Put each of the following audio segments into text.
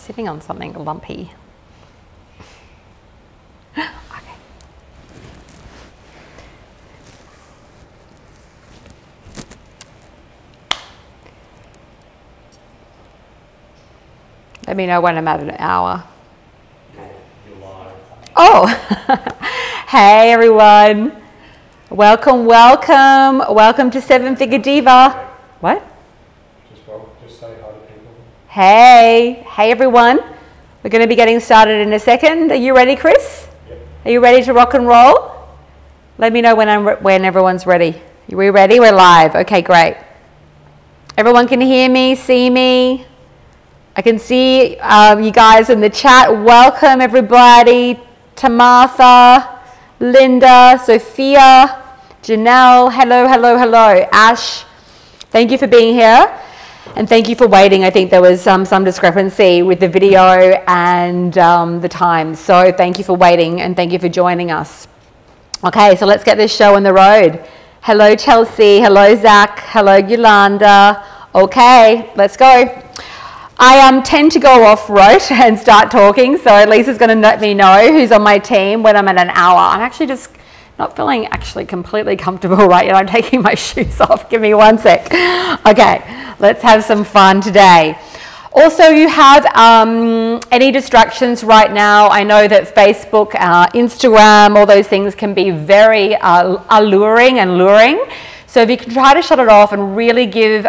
sitting on something lumpy. Okay. Let me know when I'm at an hour. Oh, hey everyone. Welcome, welcome. Welcome to Seven Figure Diva. What? Just say hi to people. Hey everyone. We're going to be getting started in a second. Are you ready, Chris? Yep. Are you ready to rock and roll? Let me know when everyone's ready. Are we ready? We're live. Okay, great. Everyone can hear me, see me. I can see you guys in the chat. Welcome everybody. Tamartha, Linda, Sophia, Janelle, hello. Ash, thank you for being here and thank you for waiting. I think there was some discrepancy with the video and the time. So thank you for waiting and thank you for joining us. Okay, so let's get this show on the road. Hello Chelsea, hello Zach, hello Yolanda. Okay, let's go. I tend to go off-road and start talking, so Lisa's going to let me know who's on my team when I'm at an hour. I'm actually just not feeling actually completely comfortable right yet. I'm taking my shoes off. Give me 1 sec. Okay, let's have some fun today. Also, you have any distractions right now. I know that Facebook, Instagram, all those things can be very alluring and luring. So if you can try to shut it off and really give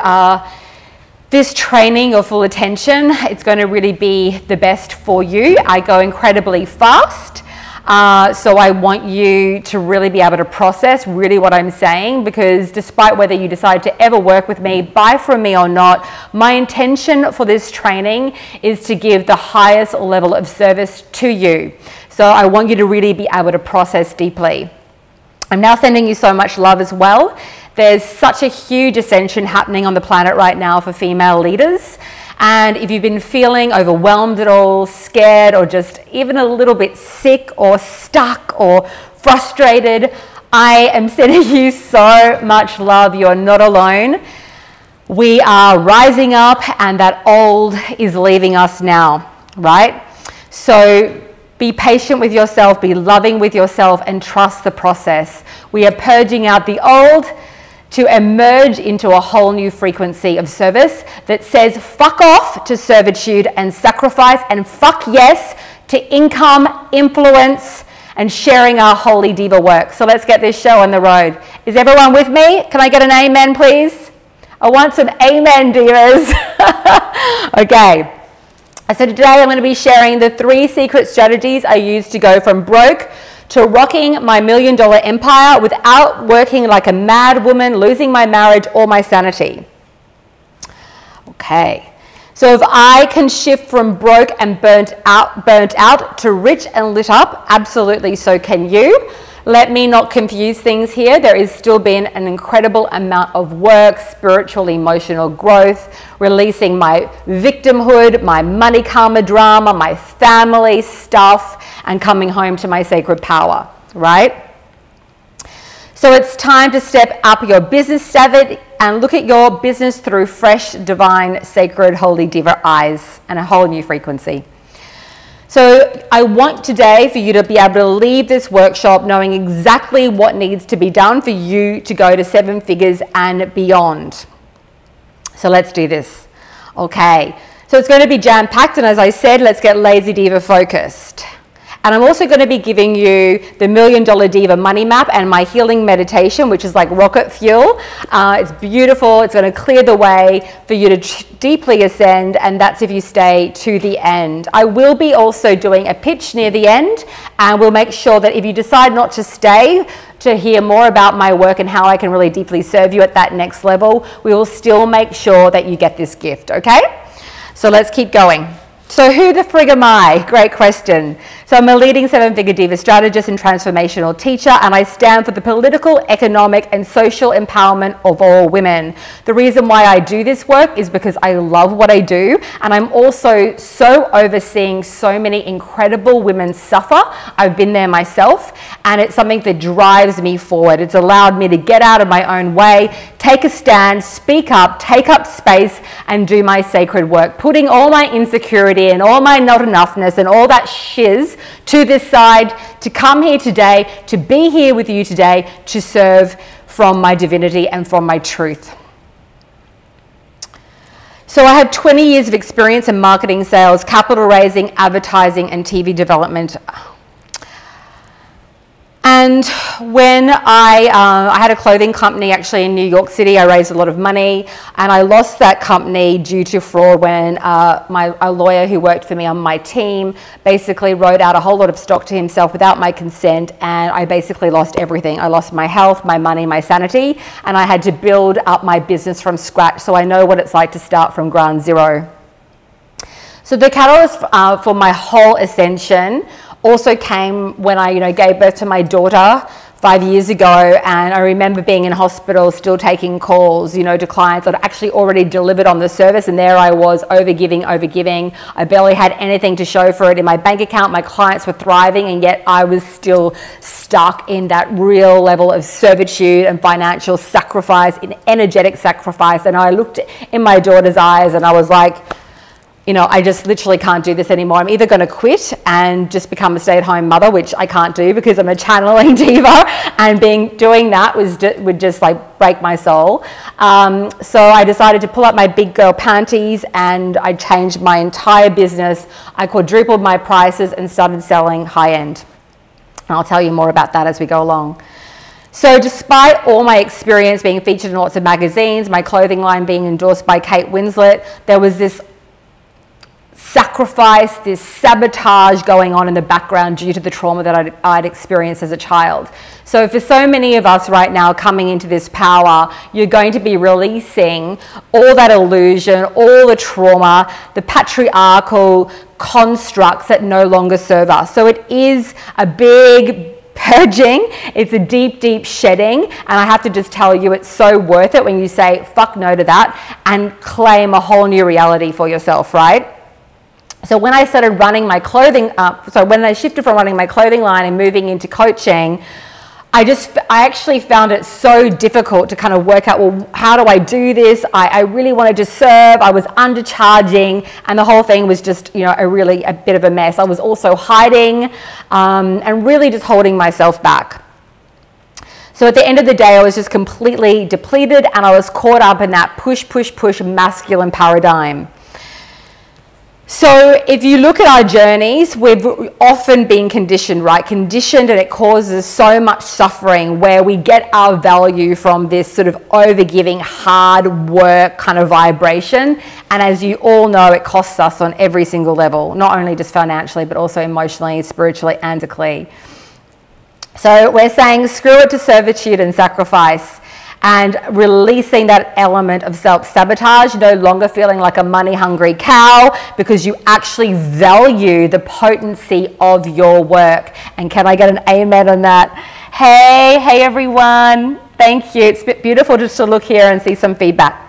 this training your full attention, it's going to really be the best for you. I go incredibly fast, so I want you to really be able to process really what I'm saying, because despite whether you decide to ever work with me, buy from me or not, my intention for this training is to give the highest level of service to you. So I want you to really be able to process deeply. I'm now sending you so much love as well. There's such a huge ascension happening on the planet right now for female leaders. And if you've been feeling overwhelmed at all, scared, or just even a little bit sick or stuck or frustrated, I am sending you so much love. You're not alone. We are rising up and that old is leaving us now, right? So be patient with yourself, be loving with yourself, and trust the process. We are purging out the old to emerge into a whole new frequency of service that says fuck off to servitude and sacrifice, and fuck yes to income, influence, and sharing our holy diva work. So let's get this show on the road. Is everyone with me? Can I get an amen, please? I want some amen, divas. Okay. So today I'm going to be sharing the 3 secret strategies I use to go from broke to rocking my $1 million empire without working like a mad woman, losing my marriage or my sanity. Okay, so if I can shift from broke and burnt out to rich and lit up, absolutely so can you. Let me not confuse things here. There has still been an incredible amount of work, spiritual, emotional growth, releasing my victimhood, my money karma drama, my family stuff, and coming home to my sacred power, right? So it's time to step up your business savvy and look at your business through fresh, divine, sacred, holy diva eyes and a whole new frequency. So I want today for you to be able to leave this workshop knowing exactly what needs to be done for you to go to 7 figures and beyond. So let's do this. Okay, so it's going to be jam-packed, and as I said, let's get Lazy Diva focused. And I'm also going to be giving you the $1 Million Diva money map and my healing meditation, which is like rocket fuel. It's beautiful. It's going to clear the way for you to deeply ascend, and that's if you stay to the end. I will be also doing a pitch near the end, and we'll make sure that if you decide not to stay to hear more about my work and how I can really deeply serve you at that next level, we will still make sure that you get this gift, okay? So let's keep going. So who the frig am I? Great question. So I'm a leading 7-figure Diva strategist and transformational teacher, and I stand for the political, economic, and social empowerment of all women. The reason why I do this work is because I love what I do, and I'm also so overseeing so many incredible women suffer. I've been there myself, and it's something that drives me forward. It's allowed me to get out of my own way, take a stand, speak up, take up space, and do my sacred work, putting all my insecurity and all my not enoughness and all that shiz to this side, to come here today, to be here with you today, to serve from my divinity and from my truth. So I have 20 years of experience in marketing, sales, capital raising, advertising, and TV development. And when I had a clothing company actually in New York City, I raised a lot of money, and I lost that company due to fraud when a lawyer who worked for me on my team basically wrote out a whole lot of stock to himself without my consent, and I basically lost everything. I lost my health, my money, my sanity, and I had to build up my business from scratch, so I know what it's like to start from ground zero. So the catalyst for my whole ascension also came when I gave birth to my daughter 5 years ago, and I remember being in hospital still taking calls to clients that actually already delivered on the service, and there I was overgiving. I barely had anything to show for it in my bank account. My clients were thriving, and yet I was still stuck in that real level of servitude and financial sacrifice, in energetic sacrifice. And I looked in my daughter's eyes and I was like, I just literally can't do this anymore. I'm either going to quit and just become a stay-at-home mother, which I can't do because I'm a channeling diva, and doing that would just like break my soul. So I decided to pull up my big girl panties, and I changed my entire business. I quadrupled my prices and started selling high-end. And I'll tell you more about that as we go along. So despite all my experience being featured in lots of magazines, my clothing line being endorsed by Kate Winslet, there was this sacrifice, this sabotage going on in the background due to the trauma that I'd experienced as a child. So for so many of us right now coming into this power, you're going to be releasing all that illusion, all the trauma, the patriarchal constructs that no longer serve us. So it is a big purging, it's a deep, deep shedding, and I have to just tell you, it's so worth it when you say fuck no to that and claim a whole new reality for yourself, right? So when I started running my clothing, when I shifted from running my clothing line and moving into coaching, I actually found it so difficult to kind of work out, well, how do I do this? I really wanted to serve. I was undercharging, and the whole thing was just, a bit of a mess. I was also hiding and really just holding myself back. So at the end of the day, I was just completely depleted, and I was caught up in that push, push, push masculine paradigm. So if you look at our journeys, we've often been conditioned, right? Conditioned, and it causes so much suffering where we get our value from this sort of overgiving, hard work kind of vibration. And as you all know, it costs us on every single level, not only just financially, but also emotionally, spiritually, and physically. So we're saying screw it to servitude and sacrifice, and releasing that element of self-sabotage, no longer feeling like a money-hungry cow because you actually value the potency of your work. And can I get an amen on that? Hey everyone. Thank you. It's beautiful just to look here and see some feedback.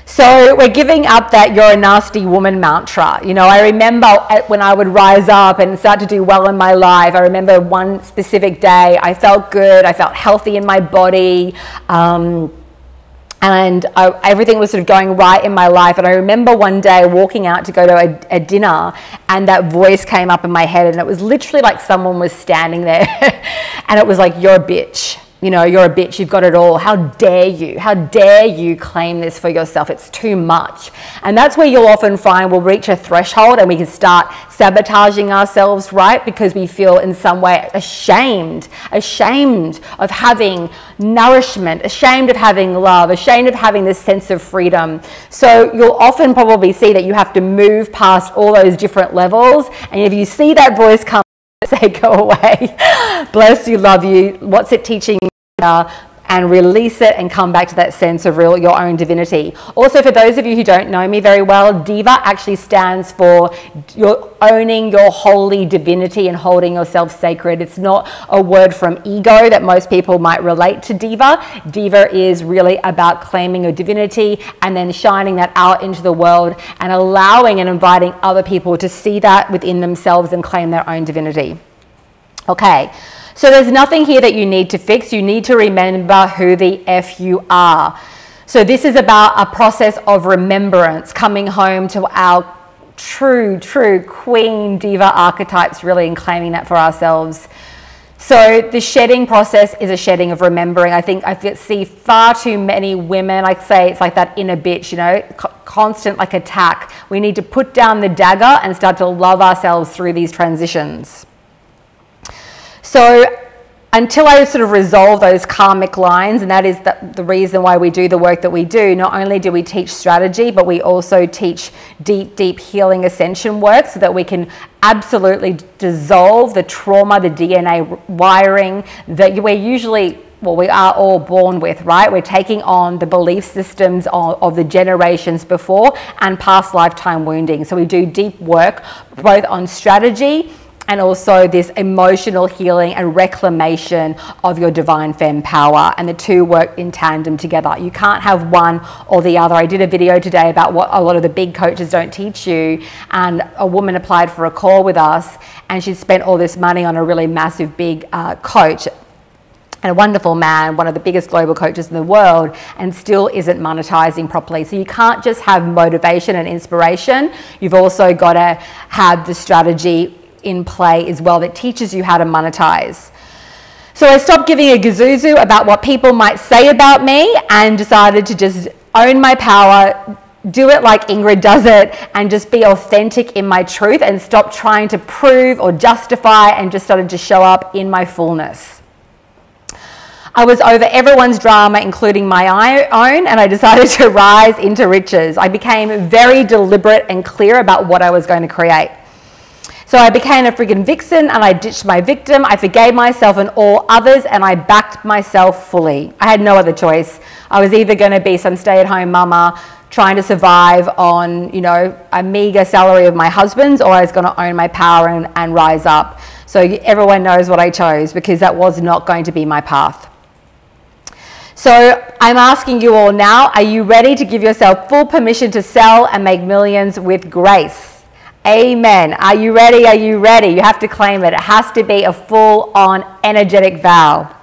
So we're giving up that you're a nasty woman mantra. I remember when I would rise up and start to do well in my life, I remember one specific day, I felt good, I felt healthy in my body, everything was sort of going right in my life. And I remember one day walking out to go to a dinner, and that voice came up in my head, and it was literally like someone was standing there and it was like, you're a bitch. You're a bitch, you've got it all. How dare you claim this for yourself? It's too much. And that's where you'll often find we'll reach a threshold and we can start sabotaging ourselves, right? Because we feel in some way ashamed of having nourishment, ashamed of having love, ashamed of having this sense of freedom. So you'll often probably see that you have to move past all those different levels. And if you see that voice come, say, go away. Bless you, love you. What's it teaching me? and release it and come back to that sense of your own divinity. Also, for those of you who don't know me very well, Diva actually stands for you're owning your holy divinity and holding yourself sacred. It's not a word from ego that most people might relate to Diva. Diva is really about claiming your divinity and then shining that out into the world and allowing and inviting other people to see that within themselves and claim their own divinity. Okay. So there's nothing here that you need to fix. You need to remember who the F you are. So this is about a process of remembrance, coming home to our true queen diva archetypes, really, and claiming that for ourselves. So the shedding process is a shedding of remembering. I think I see far too many women, I say it's like that inner bitch, you know, constant like attack. We need to put down the dagger and start to love ourselves through these transitions. So until I sort of resolve those karmic lines, and that is the reason why we do the work that we do, not only do we teach strategy, but we also teach deep healing ascension work so that we can absolutely dissolve the trauma, the DNA wiring that we're usually, well, we are all born with, right? We're taking on the belief systems of the generations before and past lifetime wounding. So we do deep work both on strategy and also this emotional healing and reclamation of your divine femme power, and the two work in tandem together. You can't have one or the other. I did a video today about what a lot of the big coaches don't teach you, and a woman applied for a call with us and she spent all this money on a really massive big coach, and a wonderful man, one of the biggest global coaches in the world, and still isn't monetizing properly. So you can't just have motivation and inspiration. You've also got to have the strategy in play as well that teaches you how to monetize. So I stopped giving a gazuzu about what people might say about me and decided to just own my power, do it like Ingrid does it, and just be authentic in my truth and stop trying to prove or justify, and just started to show up in my fullness. I was over everyone's drama, including my own, and I decided to rise into riches. I became very deliberate and clear about what I was going to create. So I became a friggin' vixen, and I ditched my victim. I forgave myself and all others, and I backed myself fully. I had no other choice. I was either going to be some stay-at-home mama trying to survive on, you know, a meager salary of my husband's, or I was going to own my power and rise up. So everyone knows what I chose, because that was not going to be my path. So I'm asking you all now, are you ready to give yourself full permission to sell and make millions with grace? Amen. Are you ready? Are you ready? You have to claim it. It has to be a full-on energetic vow.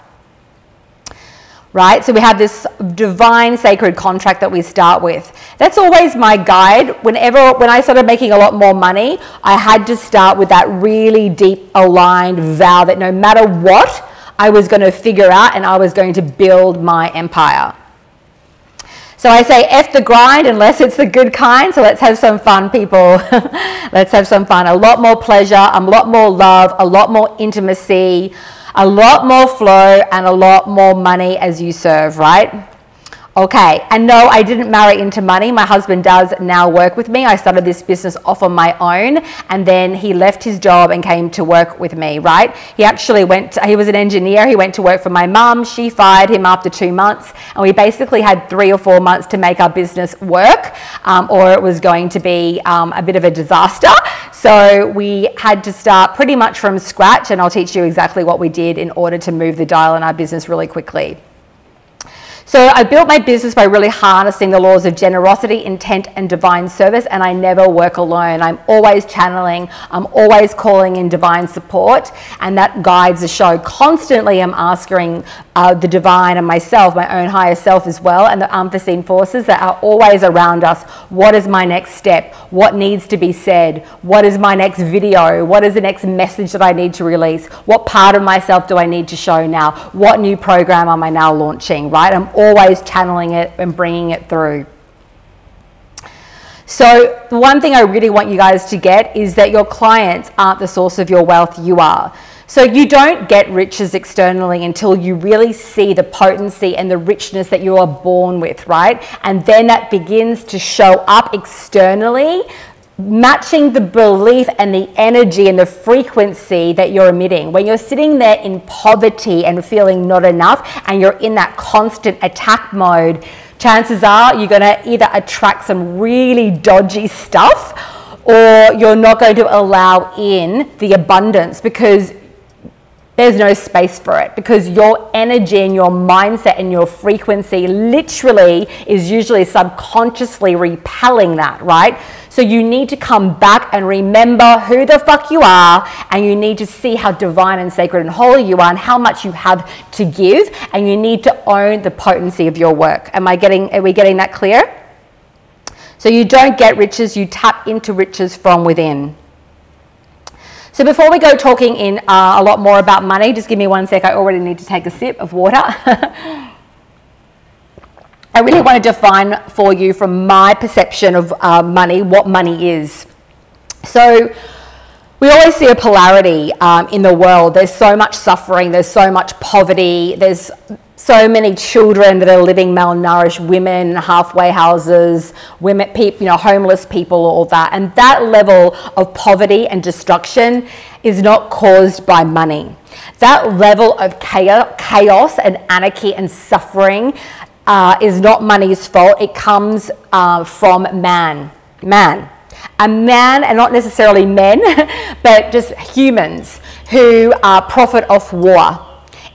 Right? So we have this divine sacred contract that we start with. That's always my guide. When I started making a lot more money, I had to start with that really deep aligned vow that no matter what, I was going to figure out and I was going to build my empire. So I say F the grind unless it's the good kind. So let's have some fun, people. Let's have some fun. A lot more pleasure, a lot more love, a lot more intimacy, a lot more flow, and a lot more money as you serve, right? Okay, and no, I didn't marry into money. My husband does now work with me. I started this business off on my own, and then he left his job and came to work with me, right? He actually he was an engineer. He went to work for my mum. She fired him after 2 months, and we basically had 3 or 4 months to make our business work, or it was going to be a bit of a disaster. So we had to start pretty much from scratch, and I'll teach you exactly what we did in order to move the dial in our business really quickly. So I built my business by really harnessing the laws of generosity, intent, and divine service, and I never work alone. I'm always channeling, I'm always calling in divine support, and that guides the show. Constantly I'm asking the divine and myself, my own higher self as well, and the unforeseen forces that are always around us. What is my next step? What needs to be said? What is my next video? What is the next message that I need to release? What part of myself do I need to show now? What new program am I now launching, right? I'm always channeling it and bringing it through. So the one thing I really want you guys to get is that your clients aren't the source of your wealth, you are. So you don't get riches externally until you really see the potency and the richness that you are born with, right? And then that begins to show up externally matching the belief and the energy and the frequency that you're emitting. When you're sitting there in poverty and feeling not enough and you're in that constant attack mode, chances are you're going to either attract some really dodgy stuff, or you're not going to allow in the abundance because there's no space for it, because your energy and your mindset and your frequency literally is usually subconsciously repelling that, right? So you need to come back and remember who the fuck you are, and you need to see how divine and sacred and holy you are and how much you have to give, and you need to own the potency of your work. Are we getting that clear? So you don't get riches, you tap into riches from within. So before we go talking in a lot more about money, just give me 1 sec. I already need to take a sip of water. I really want to define for you from my perception of money, what money is. So we always see a polarity in the world. There's so much suffering, there's so much poverty, there's so many children that are living malnourished, women, halfway houses, women, homeless people, all that. And that level of poverty and destruction is not caused by money. That level of chaos and anarchy and suffering is not money's fault. It comes from man. And man, and not necessarily men, but just humans who profit off war.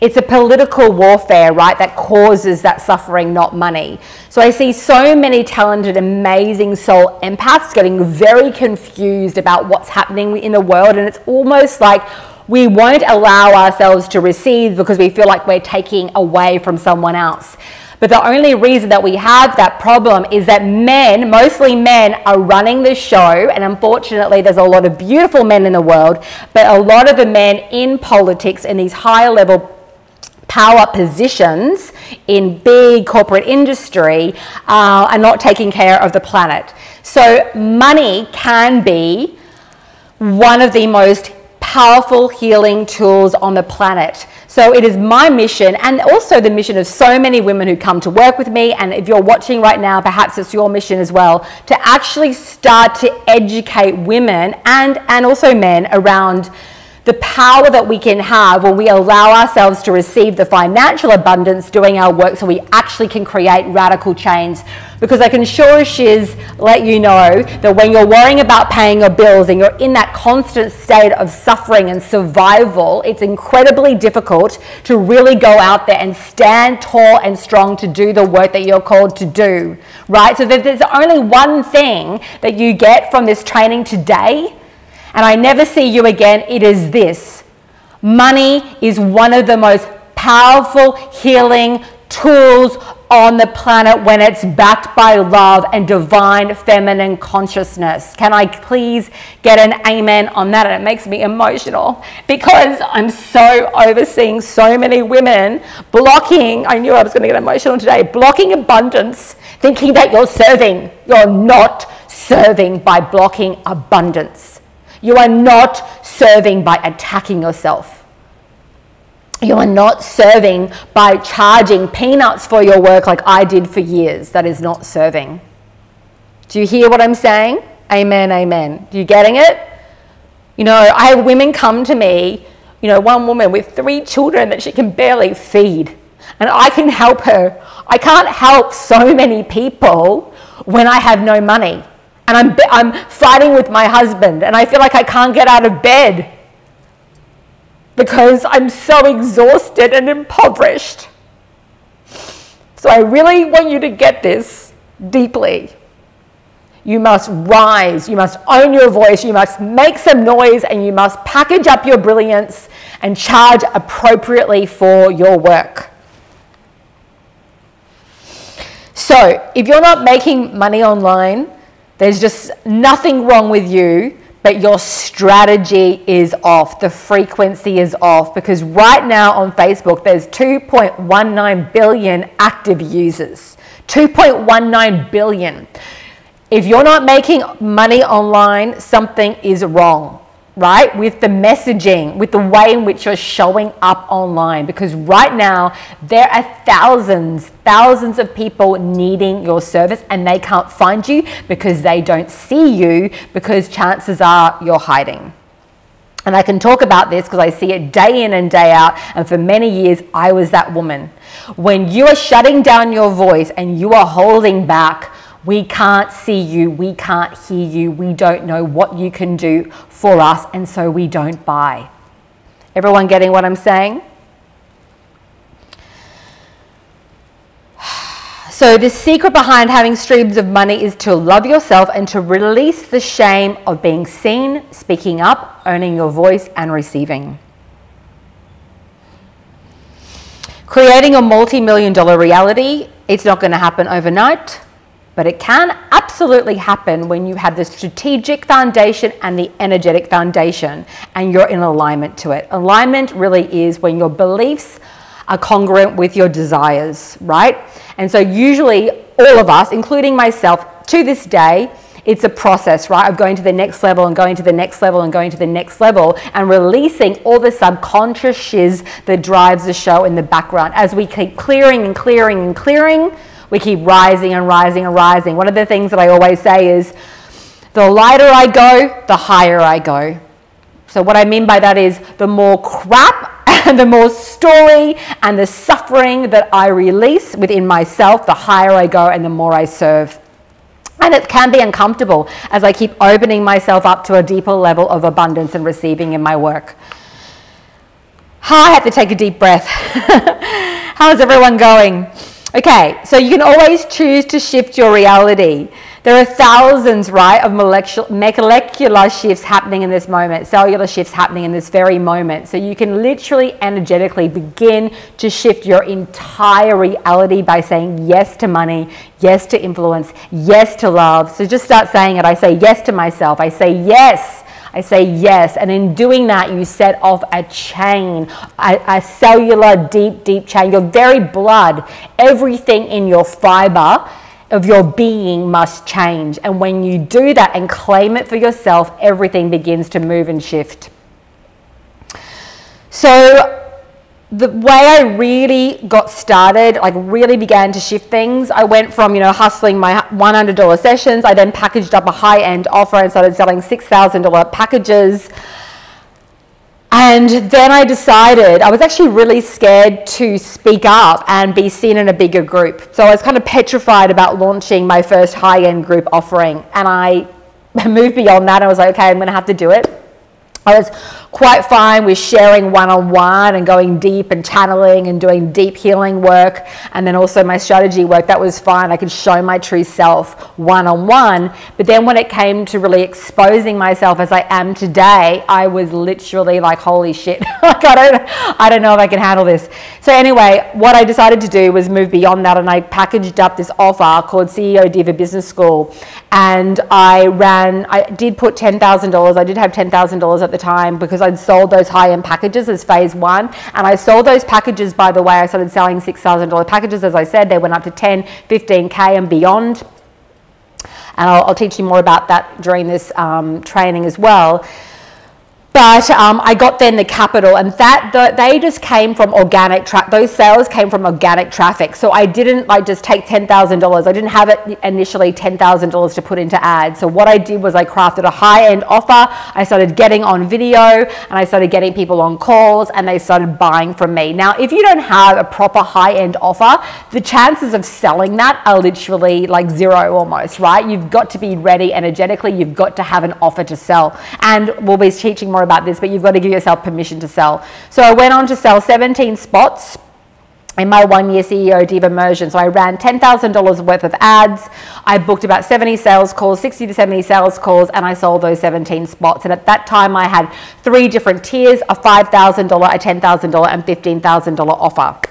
It's a political warfare, right, that causes that suffering, not money. So I see so many talented, amazing soul empaths getting very confused about what's happening in the world, and it's almost like we won't allow ourselves to receive because we feel like we're taking away from someone else. But the only reason that we have that problem is that men, mostly men, are running the show, and unfortunately there's a lot of beautiful men in the world, but a lot of the men in politics in these higher level power positions in big corporate industry are not taking care of the planet. So money can be one of the most powerful healing tools on the planet. So it is my mission, and also the mission of so many women who come to work with me, and if you're watching right now, perhaps it's your mission as well, to actually start to educate women and also men around the power that we can have when we allow ourselves to receive the financial abundance doing our work, so we actually can create radical change. Because I can sure as shiz let you know that when you're worrying about paying your bills and you're in that constant state of suffering and survival, it's incredibly difficult to really go out there and stand tall and strong to do the work that you're called to do, right? So there's only one thing that you get from this training today, and I never see you again. It is this: money is one of the most powerful healing tools on the planet when it's backed by love and divine feminine consciousness. Can I please get an amen on that? And it makes me emotional because I'm so overseeing so many women blocking, I knew I was going to get emotional today, blocking abundance, thinking that you're serving. You're not serving by blocking abundance. You are not serving by attacking yourself. You are not serving by charging peanuts for your work like I did for years. That is not serving. Do you hear what I'm saying? Amen, amen. You getting it? You know, I have women come to me, one woman with 3 children that she can barely feed, and I can help her. I can't help so many people when I have no money. And I'm fighting with my husband, and I feel like I can't get out of bed because I'm so exhausted and impoverished. So I really want you to get this deeply. You must rise, you must own your voice, you must make some noise, and you must package up your brilliance and charge appropriately for your work. So if you're not making money online, there's just nothing wrong with you, but your strategy is off. The frequency is off, because right now on Facebook, there's 2.19 billion active users. 2.19 billion. If you're not making money online, something is wrong. right? With the messaging, with the way in which you're showing up online. Because right now, there are thousands of people needing your service and they can't find you because they don't see you, because chances are you're hiding. And I can talk about this because I see it day in and day out. And for many years, I was that woman. When you are shutting down your voice and you are holding back, we can't see you, we can't hear you, we don't know what you can do for us, and so we don't buy. Everyone getting what I'm saying? So the secret behind having streams of money is to love yourself and to release the shame of being seen, speaking up, owning your voice, and receiving. Creating a multi-million-dollar reality, it's not going to happen overnight. But it can absolutely happen when you have the strategic foundation and the energetic foundation and you're in alignment to it. Alignment really is when your beliefs are congruent with your desires, right? And so usually all of us, including myself, to this day, it's a process, right, of going to the next level and going to the next level and going to the next level and releasing all the subconscious shiz that drives the show in the background. As we keep clearing and clearing and clearing, we keep rising and rising and rising. One of the things that I always say is, the lighter I go, the higher I go. So what I mean by that is, the more crap and the more story and the suffering that I release within myself, the higher I go and the more I serve. And it can be uncomfortable as I keep opening myself up to a deeper level of abundance and receiving in my work. I have to take a deep breath. How's everyone going? Okay, so you can always choose to shift your reality. There are thousands, right, of molecular shifts happening in this moment, cellular shifts happening in this very moment. So you can literally energetically begin to shift your entire reality by saying yes to money, yes to influence, yes to love. So just start saying it. I say yes to myself. I say yes. I say yes, and in doing that, you set off a chain, a cellular, deep chain. Your very blood, everything in your fiber of your being must change. And when you do that and claim it for yourself, everything begins to move and shift. So the way I really got started, like really began to shift things, I went from, hustling my $100 sessions. I then packaged up a high-end offer and started selling $6,000 packages. And then I decided, I was actually really scared to speak up and be seen in a bigger group. So I was kind of petrified about launching my first high-end group offering. And I moved beyond that. I was like, okay, I'm going to have to do it. I was quite fine with sharing one-on-one and going deep and channeling and doing deep healing work, and then also my strategy work. That was fine. I could show my true self one-on-one. But then when it came to really exposing myself as I am today, I was literally like, holy shit, like I don't know if I can handle this. So anyway, what I decided to do was move beyond that, and I packaged up this offer called CEO Diva Business School. And I did put $10,000. I did have $10,000 at the time because I'd sold those high-end packages as phase one. And I sold those packages, by the way. I started selling $6,000 packages. As I said, they went up to 10, 15K and beyond. And I'll teach you more about that during this training as well. But I got then the capital, and they just came from organic those sales came from organic traffic. So I didn't just take $10,000. I didn't have it initially $10,000 to put into ads. So what I did was I crafted a high-end offer. I started getting on video, and I started getting people on calls, and they started buying from me. Now, if you don't have a proper high-end offer, the chances of selling that are literally like zero almost, right? You've got to be ready energetically. You've got to have an offer to sell. And we'll be teaching more about this, but you've got to give yourself permission to sell. So I went on to sell 17 spots in my 1-year CEO Diva immersion. So I ran $10,000 worth of ads. I booked about 70 sales calls, 60 to 70 sales calls, and I sold those 17 spots. And at that time, I had 3 different tiers, a $5,000, a $10,000, and $15,000 offer.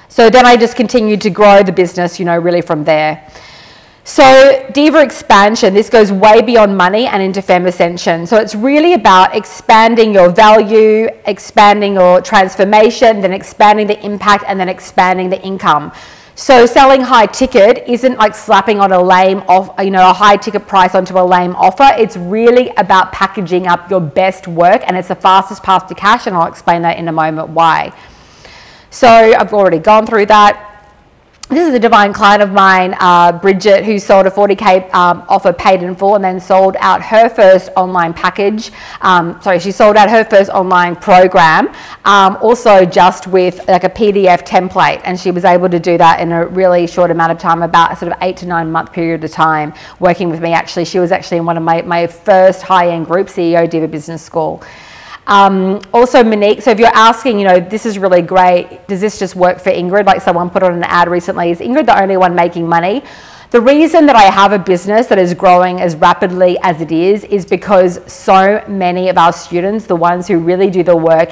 So then I just continued to grow the business, really from there. So Diva expansion, this goes way beyond money and into femme ascension. So it's really about expanding your value, expanding your transformation, then expanding the impact, and then expanding the income. So selling high ticket isn't like slapping on a lame off, you know, a high ticket price onto a lame offer. It's really about packaging up your best work, and it's the fastest path to cash, and I'll explain that in a moment why. So I've already gone through that. This is a divine client of mine, Bridget, who sold a 40K offer paid in full and then sold out her first online package. She sold out her first online program, also just with like a PDF template. And she was able to do that in a really short amount of time, about a sort of 8 to 9 month period of time working with me. Actually, she was actually in one of my first high-end groups, CEO Diva Business School. Also Monique, so if you're asking, you know, this is really great, does this just work for Ingrid? Like someone put on an ad recently, is Ingrid the only one making money? The reason that I have a business that is growing as rapidly as it is because so many of our students, the ones who really do the work,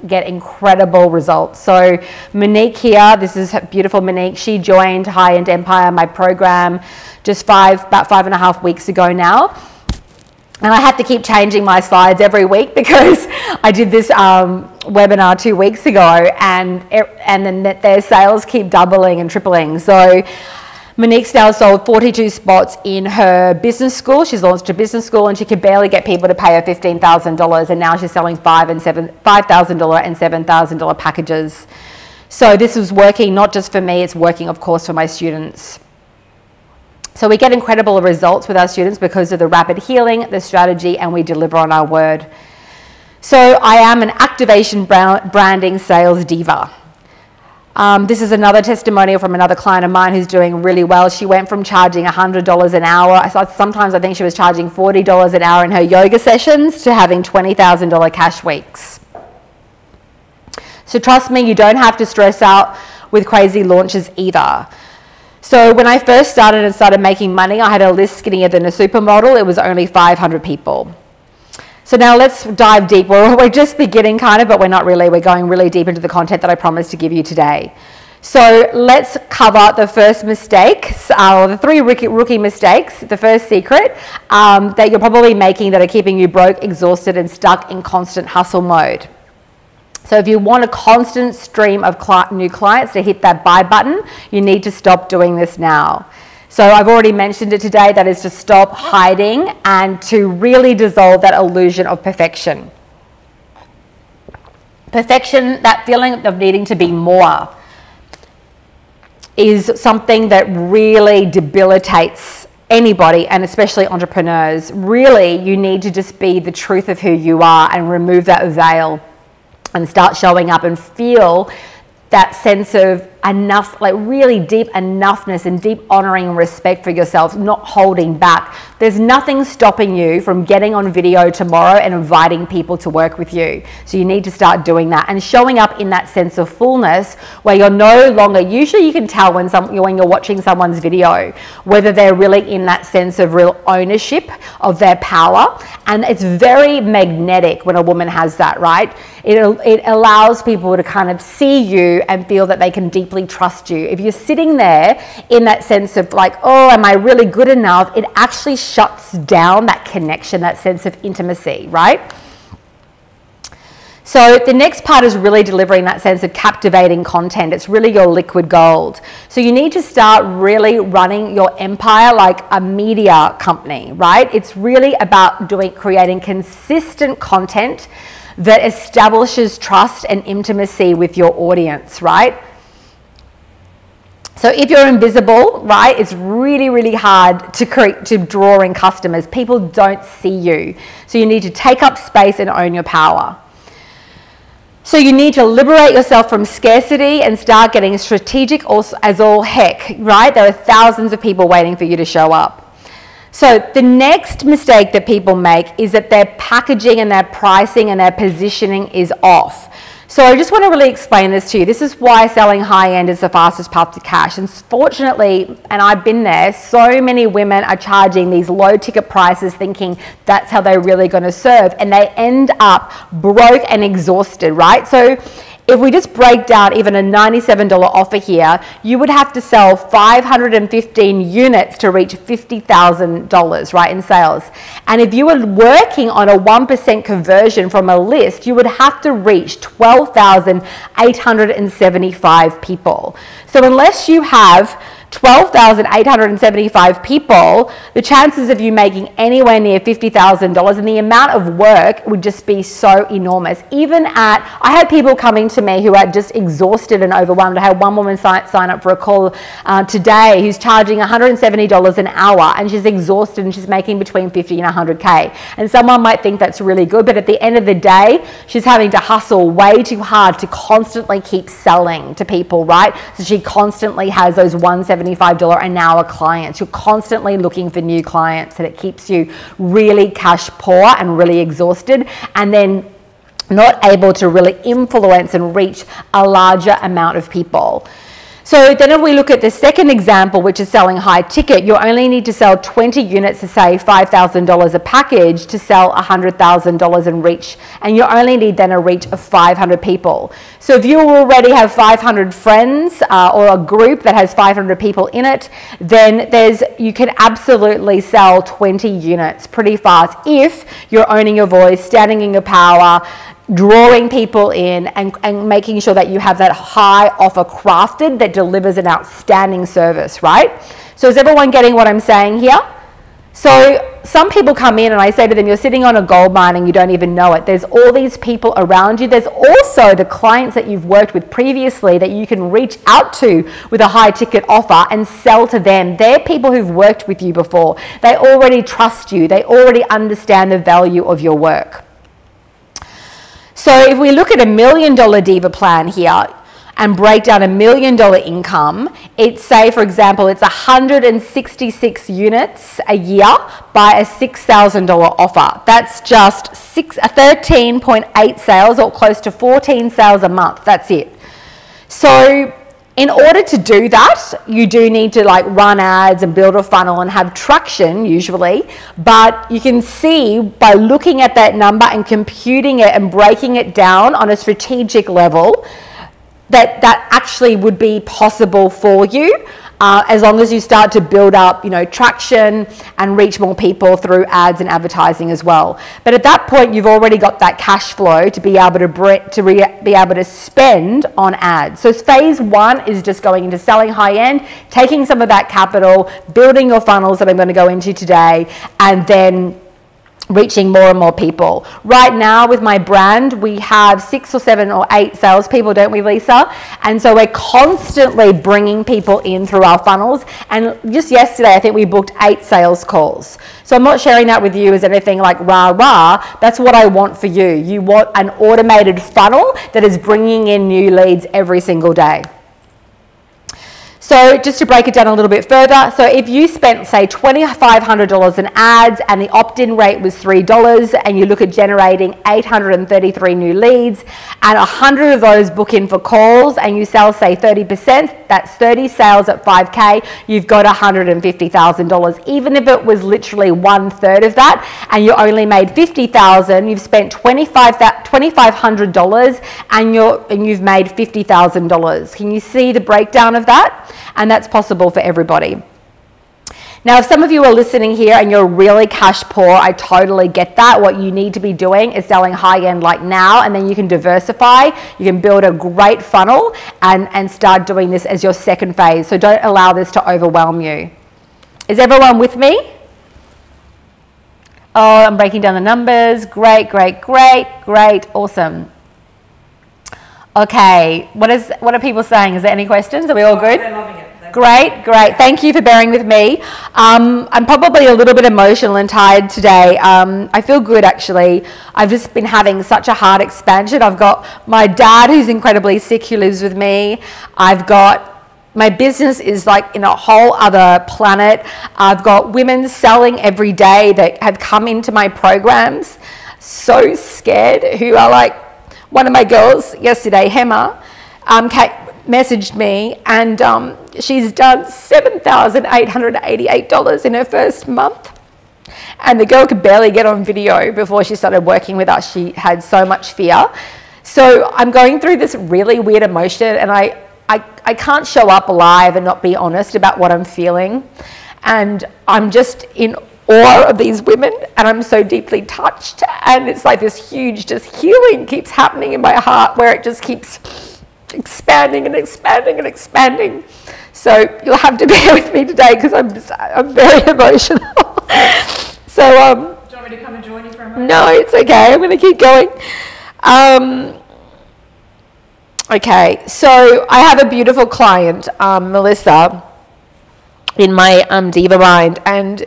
get incredible results. So Monique here, this is beautiful Monique, she joined High End Empire, my program, just about 5.5 weeks ago now. And I had to keep changing my slides every week because I did this webinar 2 weeks ago, and then their sales keep doubling and tripling. So Monique's now sold 42 spots in her business school. She's launched a business school and she could barely get people to pay her $15,000, and now she's selling $5,000 and $7,000 packages. So this is working not just for me, it's working of course for my students. So we get incredible results with our students because of the rapid healing, the strategy, and we deliver on our word. So I am an activation branding sales diva. This is another testimonial from another client of mine who's doing really well. She went from charging $100 an hour, sometimes I think she was charging $40 an hour in her yoga sessions, to having $20,000 cash weeks. So trust me, you don't have to stress out with crazy launches either. So when I first started making money, I had a list skinnier than a supermodel. It was only 500 people. So now let's dive deep. We're just beginning kind of, but we're not really. We're going really deep into the content that I promised to give you today. So let's cover the first mistakes, or the 3 rookie mistakes. The first secret that you're probably making that are keeping you broke, exhausted, and stuck in constant hustle mode. So if you want a constant stream of new clients to hit that buy button, you need to stop doing this now. So I've already mentioned it today, that is to stop hiding and to really dissolve that illusion of perfection. Perfection, that feeling of needing to be more, is something that really debilitates anybody, and especially entrepreneurs. Really, you need to just be the truth of who you are and remove that veil and start showing up and feel that sense of enough, like really deep enoughness and deep honoring and respect for yourself, not holding back. There's nothing stopping you from getting on video tomorrow and inviting people to work with you. So you need to start doing that and showing up in that sense of fullness, where you're no longer, usually you can tell when you're watching someone's video, whether they're really in that sense of real ownership of their power. And it's very magnetic when a woman has that, right? It allows people to kind of see you and feel that they can deeply trust you. If you're sitting there in that sense of like, oh, am I really good enough? It actually shuts down that connection, that sense of intimacy, right? So the next part is really delivering that sense of captivating content. It's really your liquid gold. So you need to start really running your empire like a media company, right? It's really about creating consistent content that establishes trust and intimacy with your audience, right? So if you're invisible, right, it's really, really hard to draw in customers. People don't see you. So you need to take up space and own your power. So you need to liberate yourself from scarcity and start getting strategic as all heck, right? There are thousands of people waiting for you to show up. So the next mistake that people make is that their packaging and their pricing and their positioning is off. So I just want to really explain this to you. This is why selling high end is the fastest path to cash. And fortunately, and I've been there, so many women are charging these low ticket prices thinking that's how they're really going to serve. And they end up broke and exhausted, right? So If we just break down even a $97 offer here, you would have to sell 515 units to reach $50,000, right, in sales. And if you were working on a 1% conversion from a list, you would have to reach 12,875 people. So unless you have 12,875 people, the chances of you making anywhere near $50,000 and the amount of work would just be so enormous. I had people coming to me who are just exhausted and overwhelmed. I had one woman sign up for a call today who's charging $170 an hour, and she's exhausted and she's making between 50 and 100K. And someone might think that's really good, but at the end of the day, she's having to hustle way too hard to constantly keep selling to people, right? So she constantly has those $175 an hour clients. You're constantly looking for new clients, and it keeps you really cash poor and really exhausted, and then not able to really influence and reach a larger amount of people. So then if we look at the second example, which is selling high ticket, you only need to sell 20 units to say $5,000 a package to sell $100,000 and reach, and you only need then a reach of 500 people. So if you already have 500 friends or a group that has 500 people in it, then you can absolutely sell 20 units pretty fast if you're owning your voice, standing in your power, drawing people in, and making sure that you have that high offer crafted that delivers an outstanding service, right? So is everyone getting what I'm saying here? So some people come in and I say to them, you're sitting on a gold mine and you don't even know it. There's all these people around you. There's also the clients that you've worked with previously that you can reach out to with a high ticket offer and sell to them. They're people who've worked with you before. They already trust you. They already understand the value of your work. So if we look at $1 million Diva plan here and break down $1 million income, it's say, for example, it's 166 units a year by a $6,000 offer. That's just 13.8 sales, or close to 14 sales a month. That's it. So in order to do that, you do need to run ads and build a funnel and have traction usually, but you can see by looking at that number and computing it and breaking it down on a strategic level that actually would be possible for you. As long as you start to build up, traction and reach more people through ads and advertising as well. But at that point, you've already got that cash flow to be able to be able to spend on ads. So phase one is just going into selling high end, taking some of that capital, building your funnels that I'm going to go into today, and then reaching more and more people. Right now with my brand, we have 6 or 7 or 8 salespeople, don't we, Lisa? And so we're constantly bringing people in through our funnels. And just yesterday, I think we booked 8 sales calls. So I'm not sharing that with you as anything like rah-rah. That's what I want for you. You want an automated funnel that is bringing in new leads every single day. So just to break it down a little bit further, so if you spent, say, $2,500 in ads and the opt-in rate was $3, and you look at generating 833 new leads, and 100 of those book in for calls, and you sell, say, 30%, that's 30 sales at 5K, you've got $150,000. Even if it was literally 1/3 of that, and you only made $50,000, you've spent $2,500, and you've made $50,000. Can you see the breakdown of that? And that's possible for everybody. Now, if some of you are listening here and you're really cash poor, I totally get that. What you need to be doing is selling high end like now, and then you can diversify. You can build a great funnel and start doing this as your second phase. So don't allow this to overwhelm you. Is everyone with me? Oh, I'm breaking down the numbers. Great, great, great, great. Awesome. Okay, what are people saying? Is there any questions? Are we all good? They're loving it. Great, great. Thank you for bearing with me. I'm probably a little bit emotional and tired today. I feel good, actually. I've just been having such a hard expansion. I've got my dad, who's incredibly sick, who lives with me. I've got my business is like in a whole other planet. I've got women selling every day that have come into my programs, so scared, who are like, one of my girls yesterday, Hema, messaged me, and she's done $7,888 in her first month. And the girl could barely get on video before she started working with us. She had so much fear. So I'm going through this really weird emotion, and I can't show up live and not be honest about what I'm feeling. And I'm just in awe of these women, and I'm so deeply touched. And it's like this huge just healing keeps happening in my heart, where it just keeps expanding and expanding and expanding. So you'll have to bear with me today, because I'm very emotional. So do you want me to come and join you for a moment? no, it's okay. I'm going to keep going. Okay, so I have a beautiful client, Melissa, in my Diva mind, and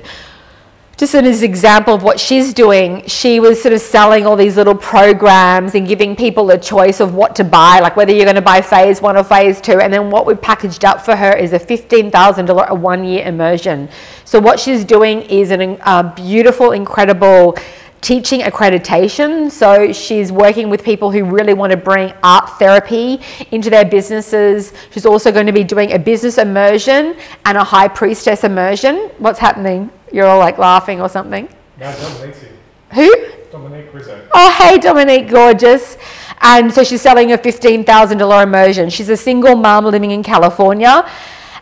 just as an example of what she's doing, she was sort of selling all these little programs and giving people a choice of what to buy, like whether you're going to buy phase 1 or phase 2. And then what we packaged up for her is a $15,000 a 1-year immersion. So what she's doing is a beautiful, incredible teaching accreditation. So she's working with people who really want to bring art therapy into their businesses. She's also going to be doing a business immersion and a high priestess immersion. What's happening? You're all like laughing or something. No, Dominique's here. Who? Dominique Rizzo. Oh, hey, Dominique, gorgeous. And so she's selling a $15,000 immersion. She's a single mom living in California.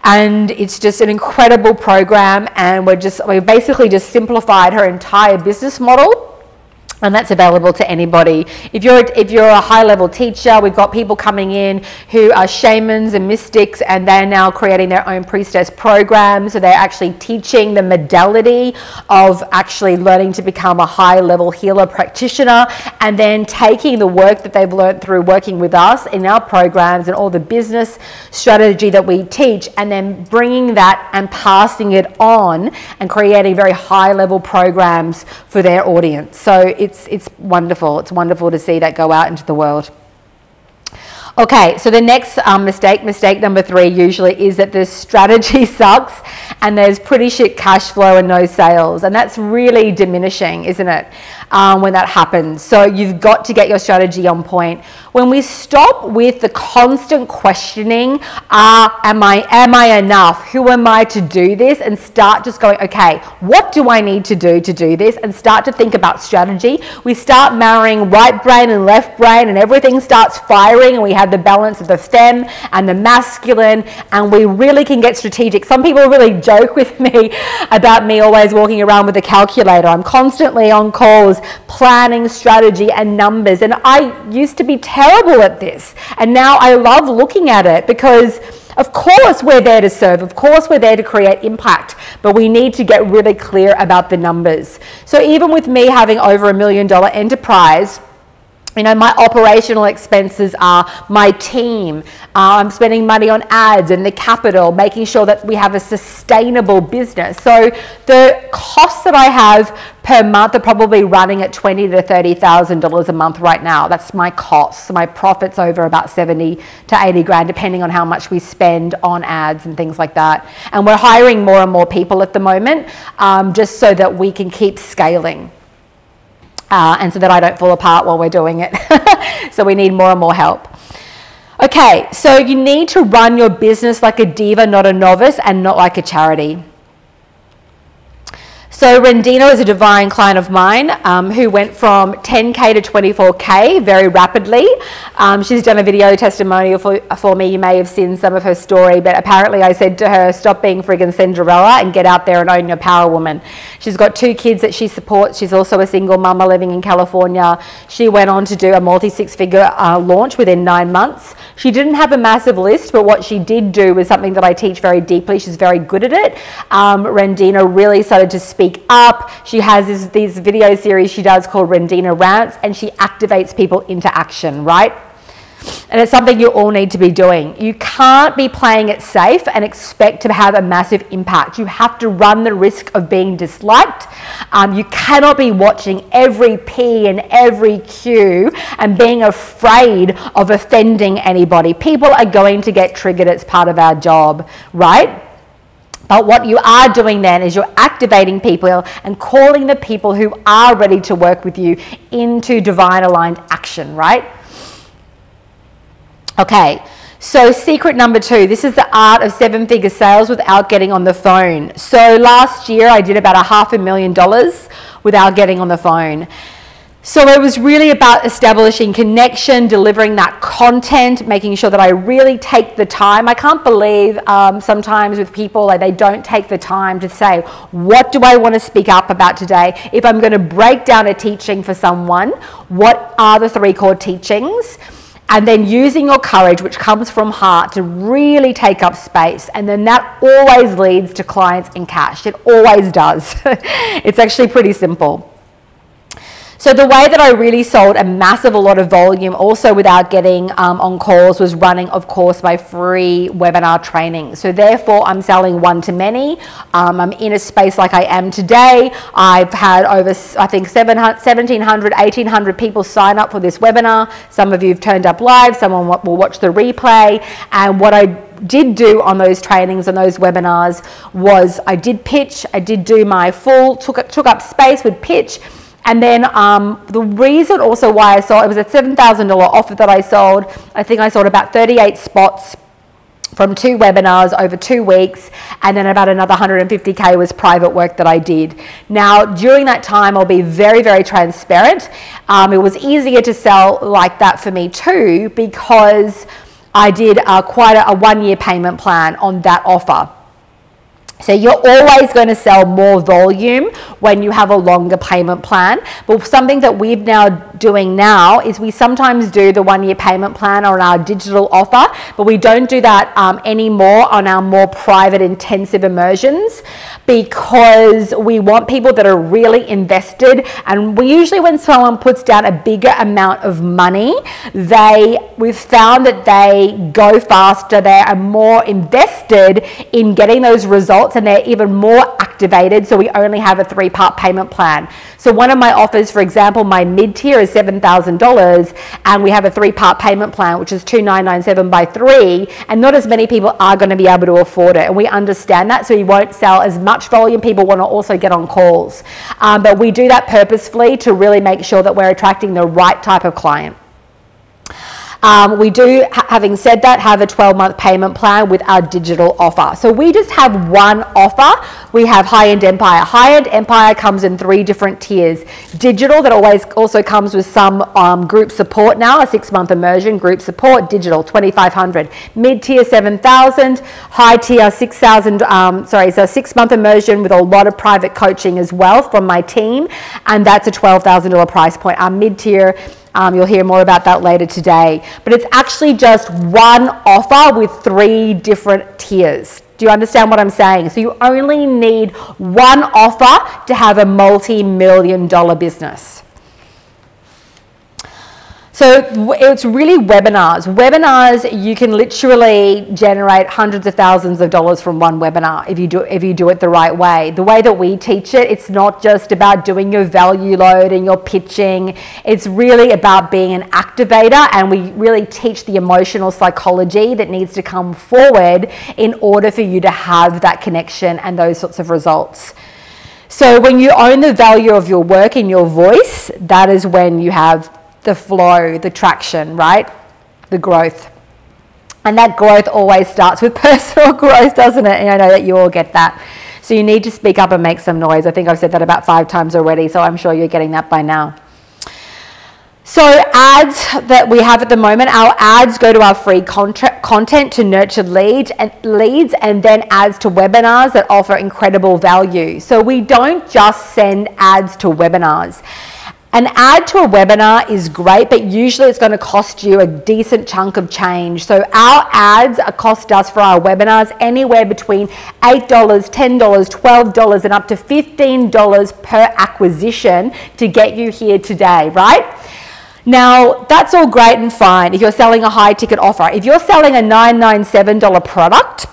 And it's just an incredible program. And we basically just simplified her entire business model. And that's available to anybody. If you're a high-level teacher, we've got people coming in who are shamans and mystics, and they're now creating their own priestess program. So they're actually teaching the modality of actually learning to become a high-level healer practitioner, and then taking the work that they've learned through working with us in our programs and all the business strategy that we teach, and then bringing that and passing it on and creating very high-level programs for their audience. So it's wonderful. It's wonderful to see that go out into the world. Okay, so the next mistake number 3 usually is that the strategy sucks and there's pretty shit cash flow and no sales. And that's really diminishing, isn't it, when that happens? So you've got to get your strategy on point. When we stop with the constant questioning, am I enough? Who am I to do this? And start just going, okay, what do I need to do this? And start to think about strategy. We start marrying right brain and left brain, and everything starts firing, and we have the balance of the femme and the masculine, and we really can get strategic. Some people really joke with me about me always walking around with a calculator. I'm constantly on calls planning strategy and numbers, and I used to be terrible at this, and now I love looking at it, because of course we're there to serve, of course we're there to create impact, but we need to get really clear about the numbers. So even with me having over $1 million enterprise, you know, my operational expenses are my team. I'm spending money on ads and the capital, making sure that we have a sustainable business. So the costs that I have per month are probably running at $20,000 to $30,000 a month right now. That's my costs. My profit's over about 70 to 80 grand, depending on how much we spend on ads and things like that. And we're hiring more and more people at the moment, just so that we can keep scaling. And so that I don't fall apart while we're doing it. So we need more and more help. Okay, so you need to run your business like a diva, not a novice, and not like a charity. So Rendino is a divine client of mine who went from 10K to 24K very rapidly. She's done a video testimonial for me. You may have seen some of her story, but apparently I said to her, stop being friggin' Cinderella and get out there and own your power, woman. She's got 2 kids that she supports. She's also a single mama living in California. She went on to do a multi-6-figure launch within 9 months. She didn't have a massive list, but what she did do was something that I teach very deeply. She's very good at it. Rendina really started to speak up. She has these video series she does called Rendina Rants, and she activates people into action, right? And it's something you all need to be doing. You can't be playing it safe and expect to have a massive impact. You have to run the risk of being disliked. You cannot be watching every P and every Q and being afraid of offending anybody. People are going to get triggered. It's part of our job, right? But what you are doing then is you're activating people and calling the people who are ready to work with you into divine aligned action, right? Okay, so secret number 2, this is the art of 7-figure sales without getting on the phone. So last year I did about $500,000 without getting on the phone. So it was really about establishing connection, delivering that content, making sure that I really take the time. I can't believe sometimes with people, like, they don't take the time to say, what do I want to speak up about today? If I'm going to break down a teaching for someone, what are the 3 core teachings? And then using your courage, which comes from heart, to really take up space. And then that always leads to clients and cash. It always does. It's actually pretty simple. So the way that I really sold a lot of volume also without getting on calls was running, of course, my free webinar training. So therefore, I'm selling one-to-many. I'm in a space like I am today. I've had over, I think, 1,700, 1,800 people sign up for this webinar. Some of you have turned up live. Someone will watch the replay. And what I did do on those trainings and those webinars was I did pitch. I did do my full, took up space with pitch. And then the reason also why I sold, it was a $7,000 offer that I sold. I think I sold about 38 spots from 2 webinars over 2 weeks, and then about another 150K was private work that I did. Now, during that time, I'll be very, very transparent. It was easier to sell like that for me too, because I did quite a 1-year payment plan on that offer. So you're always going to sell more volume when you have a longer payment plan. But something that we're now doing now is we sometimes do the 1-year payment plan on our digital offer, but we don't do that anymore on our more private intensive immersions, because we want people that are really invested. And we usually, when someone puts down a bigger amount of money, we've found that they go faster, they are more invested in getting those results, and they're even more activated. So we only have a 3-part payment plan. So one of my offers, for example, my mid-tier is $7,000, and we have a 3-part payment plan, which is $2,997 by 3, and not as many people are going to be able to afford it. And we understand that, so you won't sell as much volume. People want to also get on calls. But we do that purposefully to really make sure that we're attracting the right type of client. We do, having said that, have a 12-month payment plan with our digital offer. So we just have one offer. We have High-End Empire. High-End Empire comes in 3 different tiers. Digital, that always also comes with some group support now, a 6-month immersion, group support, digital, $2,500. Mid-tier, $7,000. High-tier, $6,000, it's a 6-month immersion with a lot of private coaching as well from my team, and that's a $12,000 price point. Our mid-tier, you'll hear more about that later today. But it's actually just one offer with 3 different tiers. Do you understand what I'm saying? So you only need one offer to have a multi-million-dollar business. So it's really webinars. Webinars, you can literally generate hundreds of thousands of dollars from one webinar if you do it the right way. The way that we teach it, it's not just about doing your value load and your pitching. It's really about being an activator, and we really teach the emotional psychology that needs to come forward in order for you to have that connection and those sorts of results. So when you own the value of your work and your voice, that is when you have the flow, the traction, right? The growth. And that growth always starts with personal growth, doesn't it? And I know that you all get that. So you need to speak up and make some noise. I think I've said that about 5 times already, so I'm sure you're getting that by now. So ads that we have at the moment, our ads go to our free content to nurture leads, and then ads to webinars that offer incredible value. So we don't just send ads to webinars. An ad to a webinar is great, but usually it's going to cost you a decent chunk of change. So our ads cost us for our webinars anywhere between $8, $10, $12, and up to $15 per acquisition to get you here today, right? Now, that's all great and fine if you're selling a high ticket offer. If you're selling a $997 product,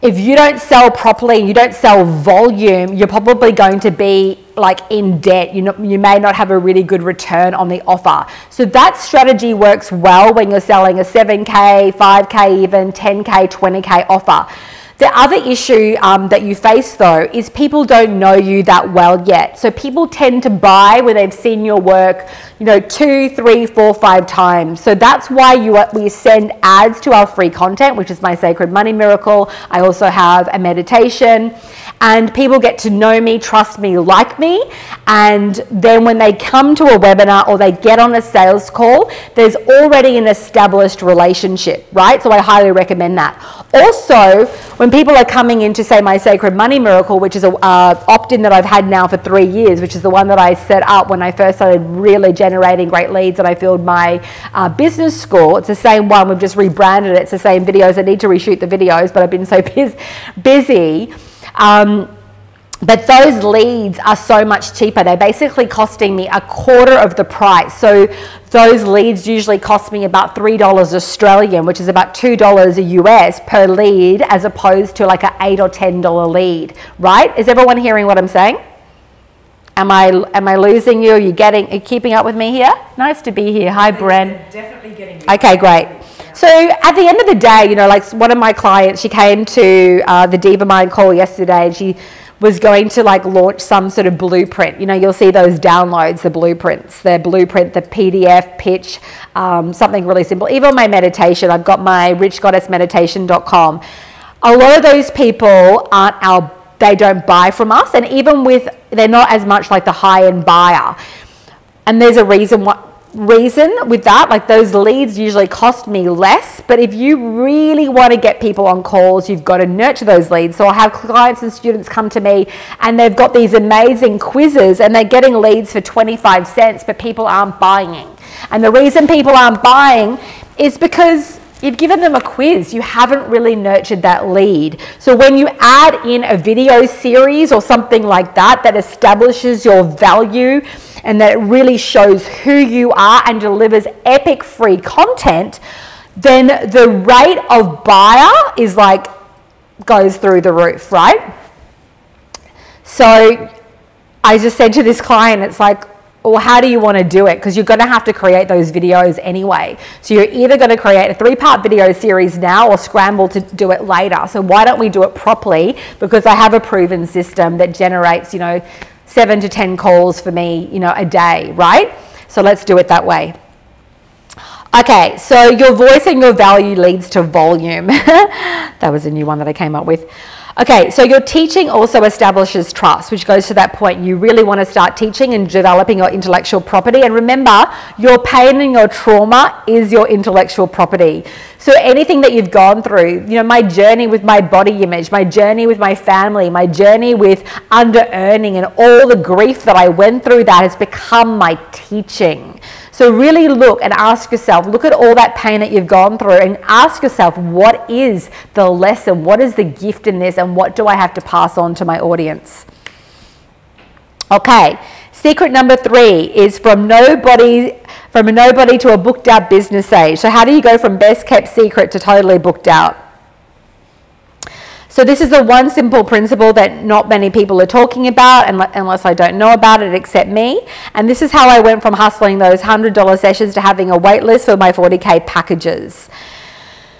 if you don't sell properly and you don't sell volume, you're probably going to be like in debt. You may not have a really good return on the offer. So that strategy works well when you're selling a 7K, 5K, even 10K, 20K offer. The other issue that you face though is people don't know you that well yet. So people tend to buy when they've seen your work, 2, 3, 4, 5 times. So that's why we send ads to our free content, which is my Sacred Money Miracle. I also have a meditation. and people get to know me, trust me, like me. And then when they come to a webinar or they get on a sales call, there's already an established relationship, right? So I highly recommend that. Also, when people are coming in to say my Sacred Money Miracle, which is a opt-in that I've had now for 3 years, which is the one that I set up when I first started really generating great leads and I filled my business school. It's the same one, we've just rebranded it. It's the same videos. I need to reshoot the videos, but I've been so busy. But those leads are so much cheaper. They're basically costing me a quarter of the price. So those leads usually cost me about $3 Australian, which is about $2 US per lead, as opposed to like an $8 or $10 lead, right? Is everyone hearing what I'm saying? Am I losing you? Are you keeping up with me here? Nice to be here. Hi, Bren. Definitely getting you. Okay, great. So at the end of the day, you know, like one of my clients, she came to the Diva Mind call yesterday, and she was going to like launch some sort of blueprint. You know, you'll see those downloads, the blueprints, the blueprint, the PDF pitch, something really simple. Even on my meditation, I've got my richgoddessmeditation.com. A lot of those people they don't buy from us, and even they're not as much like the high-end buyer. And there's a reason with that. Like, those leads usually cost me less, but if you really want to get people on calls, you've got to nurture those leads. So I have clients and students come to me and they've got these amazing quizzes and they're getting leads for 25 cents, but people aren't buying. And the reason people aren't buying is because you've given them a quiz. You haven't really nurtured that lead. So when you add in a video series or something like that establishes your value and that really shows who you are and delivers epic free content, then the rate of buyer is like, goes through the roof, right? So I just said to this client, it's like, well, how do you want to do it? Because you're going to have to create those videos anyway. So you're either going to create a 3-part video series now or scramble to do it later. So why don't we do it properly? Because I have a proven system that generates, 7 to 10 calls for me, a day, right? So let's do it that way. Okay, so your voice and your value leads to volume. That was a new one that I came up with. Okay, so your teaching also establishes trust, which goes to that point. You really want to start teaching and developing your intellectual property. And remember, your pain and your trauma is your intellectual property. So anything that you've gone through, my journey with my body image, my journey with my family, my journey with under-earning and all the grief that I went through, that has become my teaching. So really look and ask yourself, look at all that pain that you've gone through and ask yourself, what is the lesson? What is the gift in this? And what do I have to pass on to my audience? Okay, secret number 3 is from a nobody to a booked out business age. So how do you go from best kept secret to totally booked out? So this is the one simple principle that not many people are talking about unless I don't know about it except me. And this is how I went from hustling those $100 sessions to having a wait list for my 40K packages.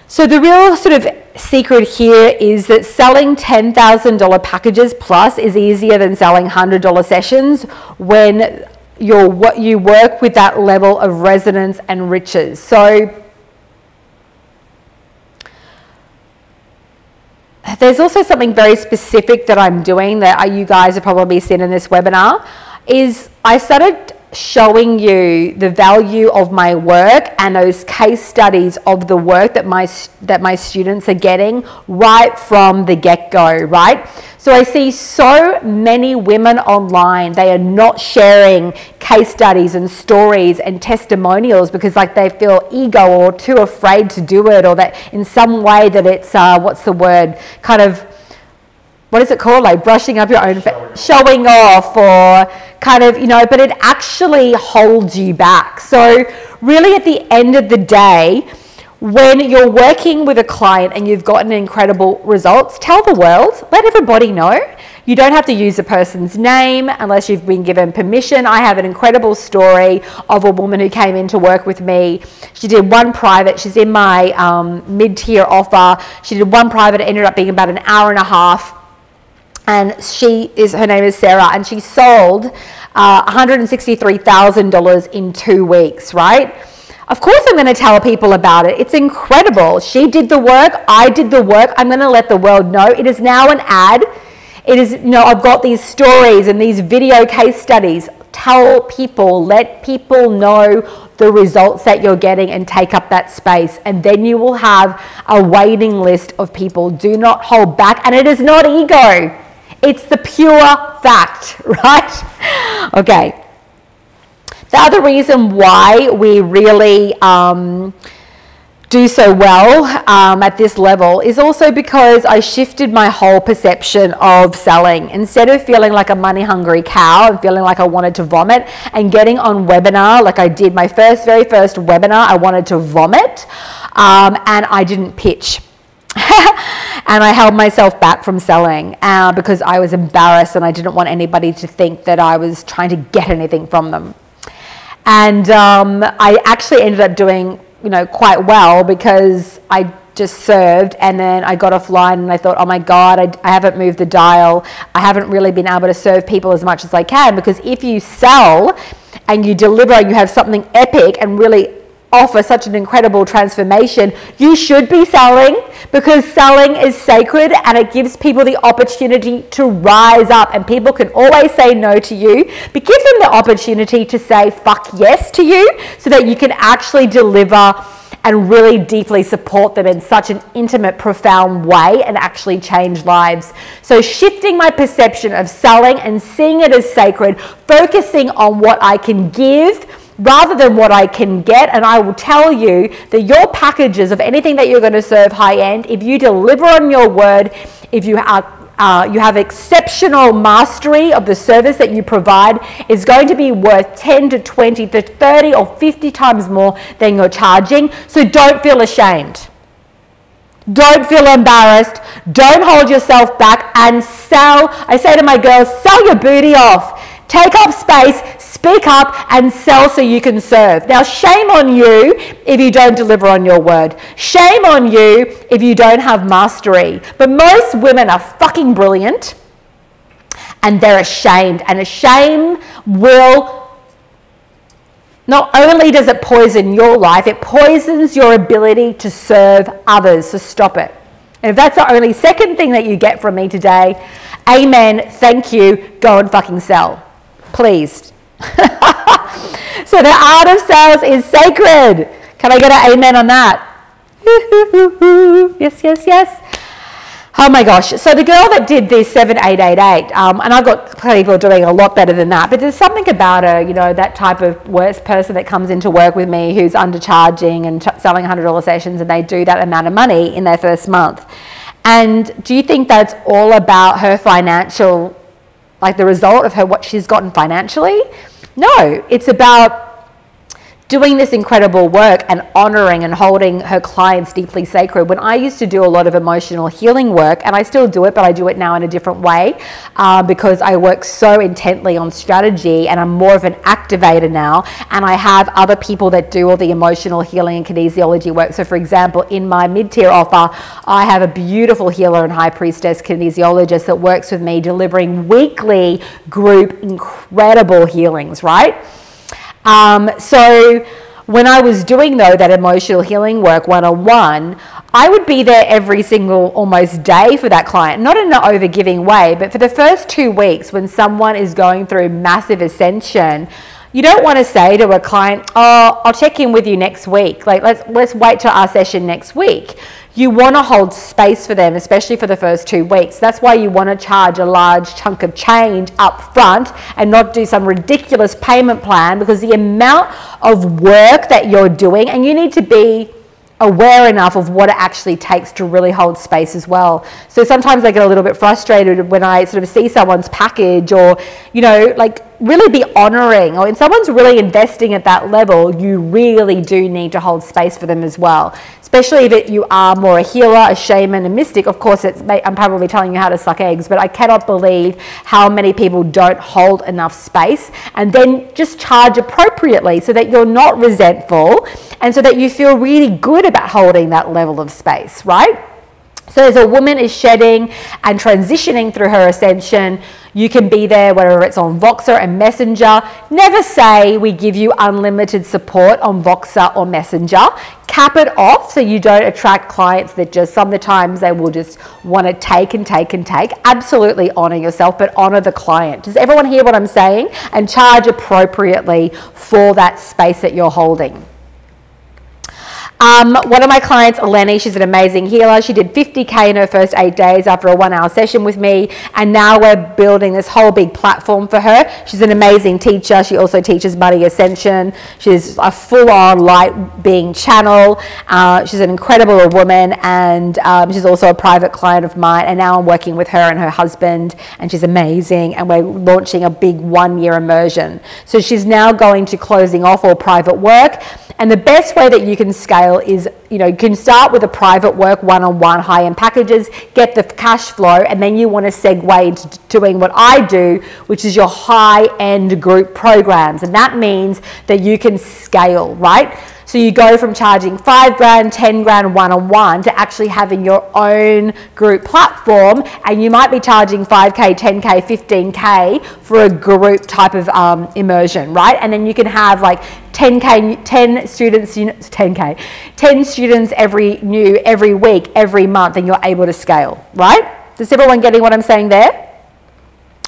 So the real sort of secret here is that selling $10,000 packages plus is easier than selling $100 sessions when you work with that level of resonance and riches. So there's also something very specific that I'm doing that you guys have probably seen in this webinar, is I started showing you the value of my work and those case studies of the work that my students are getting right from the get-go, right? So I see so many women online, they are not sharing case studies and stories and testimonials because like they feel ego or too afraid to do it, or that in some way that it's, what's the word, kind of, what is it called? Like brushing up your own, showing off, or kind of, but it actually holds you back. So really at the end of the day, when you're working with a client and you've gotten incredible results, tell the world, let everybody know. You don't have to use a person's name unless you've been given permission. I have an incredible story of a woman who came in to work with me. She did one private. She's in my mid-tier offer. She did one private. It ended up being about an hour and a half. And her name is Sarah, and she sold $163,000 in 2 weeks, right? Of course I'm going to tell people about it. It's incredible. She did the work. I did the work. I'm going to let the world know. It is now an ad It is, I've got these stories and these video case studies. Tell people, let people know the results that you're getting and take up that space. And then you will have a waiting list of people. Do not hold back. And it is not ego. It's the pure fact, right? Okay. The other reason why we really do so well at this level is also because I shifted my whole perception of selling. Instead of feeling like a money hungry cow and feeling like I wanted to vomit and getting on webinar like I did my very first webinar, I wanted to vomit and I didn't pitch. And I held myself back from selling because I was embarrassed and I didn't want anybody to think that I was trying to get anything from them. And I actually ended up doing quite well because I just served, and then I got offline and I thought, oh my God, I haven't moved the dial. I haven't really been able to serve people as much as I can, because if you sell and you deliver and you have something epic and really offer such an incredible transformation, you should be selling, because selling is sacred and it gives people the opportunity to rise up. And people can always say no to you, but give them the opportunity to say fuck yes to you, so that you can actually deliver and really deeply support them in such an intimate, profound way and actually change lives. So shifting my perception of selling and seeing it as sacred, focusing on what I can give rather than what I can get. And I will tell you that your packages of anything that you're going to serve high end, if you deliver on your word, if you have exceptional mastery of the service that you provide, is going to be worth 10 to 20 to 30 or 50 times more than you're charging. So don't feel ashamed. Don't feel embarrassed. Don't hold yourself back and sell. I say to my girls, sell your booty off. Take up space, speak up, and sell so you can serve. Now, shame on you if you don't deliver on your word. Shame on you if you don't have mastery. But most women are fucking brilliant, and they're ashamed. And a shame will, not only does it poison your life, it poisons your ability to serve others. So stop it. And if that's the only second thing that you get from me today, amen, thank you, go and fucking sell. Please. So the art of sales is sacred. Can I get an amen on that? Yes, yes, yes. Oh my gosh. So the girl that did this 7888, and I've got people doing a lot better than that, but there's something about her, that type of worst person that comes into work with me who's undercharging and selling $100 sessions, and they do that amount of money in their first month. And do you think that's all about her financial, like the result of her, what she's gotten financially? No, it's about doing this incredible work and honoring and holding her clients deeply sacred. When I used to do a lot of emotional healing work, and I still do it, but I do it now in a different way because I work so intently on strategy, and I'm more of an activator now, and I have other people that do all the emotional healing and kinesiology work. So for example, in my mid-tier offer, I have a beautiful healer and high priestess kinesiologist that works with me, delivering weekly group incredible healings, right? So when I was doing though that emotional healing work one-on-one, I would be there every single almost day for that client, not in an over-giving way, but for the first 2 weeks when someone is going through massive ascension, you don't want to say to a client, oh, I'll check in with you next week. Like let's wait till our session next week. You want to hold space for them, especially for the first 2 weeks. That's why you want to charge a large chunk of change up front and not do some ridiculous payment plan, because the amount of work that you're doing, and you need to be aware enough of what it actually takes to really hold space as well. So sometimes I get a little bit frustrated when I sort of see someone's package, or, like really be honoring, or when someone's really investing at that level, you really do need to hold space for them as well. Especially if you are more a healer, a shaman, a mystic. Of course, I'm probably telling you how to suck eggs, but I cannot believe how many people don't hold enough space, and then just charge appropriately so that you're not resentful and so that you feel really good about holding that level of space, right? So as a woman is shedding and transitioning through her ascension, you can be there, whether it's on Voxer and Messenger. Never say we give you unlimited support on Voxer or Messenger. Cap it off so you don't attract clients that just sometimes they will just want to take and take and take. Absolutely honor yourself, but honor the client. Does everyone hear what I'm saying? And charge appropriately for that space that you're holding. One of my clients, Eleni, she's an amazing healer. She did 50K in her first 8 days after a 1-hour session with me. And now we're building this whole big platform for her. She's an amazing teacher. She also teaches money ascension. She's a full-on light being channel. She's an incredible woman. And she's also a private client of mine. And now I'm working with her and her husband. And she's amazing. And we're launching a big 1-year immersion. So she's now going to closing off all private work. And the best way that you can scale is, you can start with a private work one-on-one high-end packages, get the cash flow, and then you want to segue into doing what I do, which is your high-end group programs. And that means that you can scale, right? So you go from charging 5 grand, 10 grand one-on-one to actually having your own group platform, and you might be charging 5K, 10K, 15K for a group type of immersion, right? And then you can have like 10 students every week, every month, and you're able to scale, right? Is everyone getting what I'm saying there?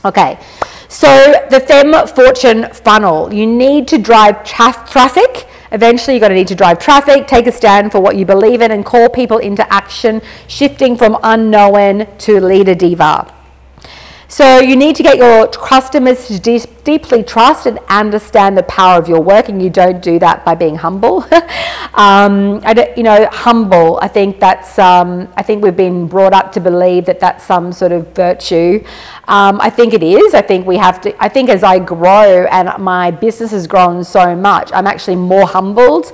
Okay. So the Femme Fortune funnel, you need to drive traffic. Eventually, you're going to need to drive traffic, take a stand for what you believe in, and call people into action, shifting from unknown to leader diva. So you need to get your customers to deeply trust and understand the power of your work, and you don't do that by being humble. Humble. I think that's. I think we've been brought up to believe that that's some sort of virtue. I think it is. I think we have to. I think as I grow and my business has grown so much, I'm actually more humbled.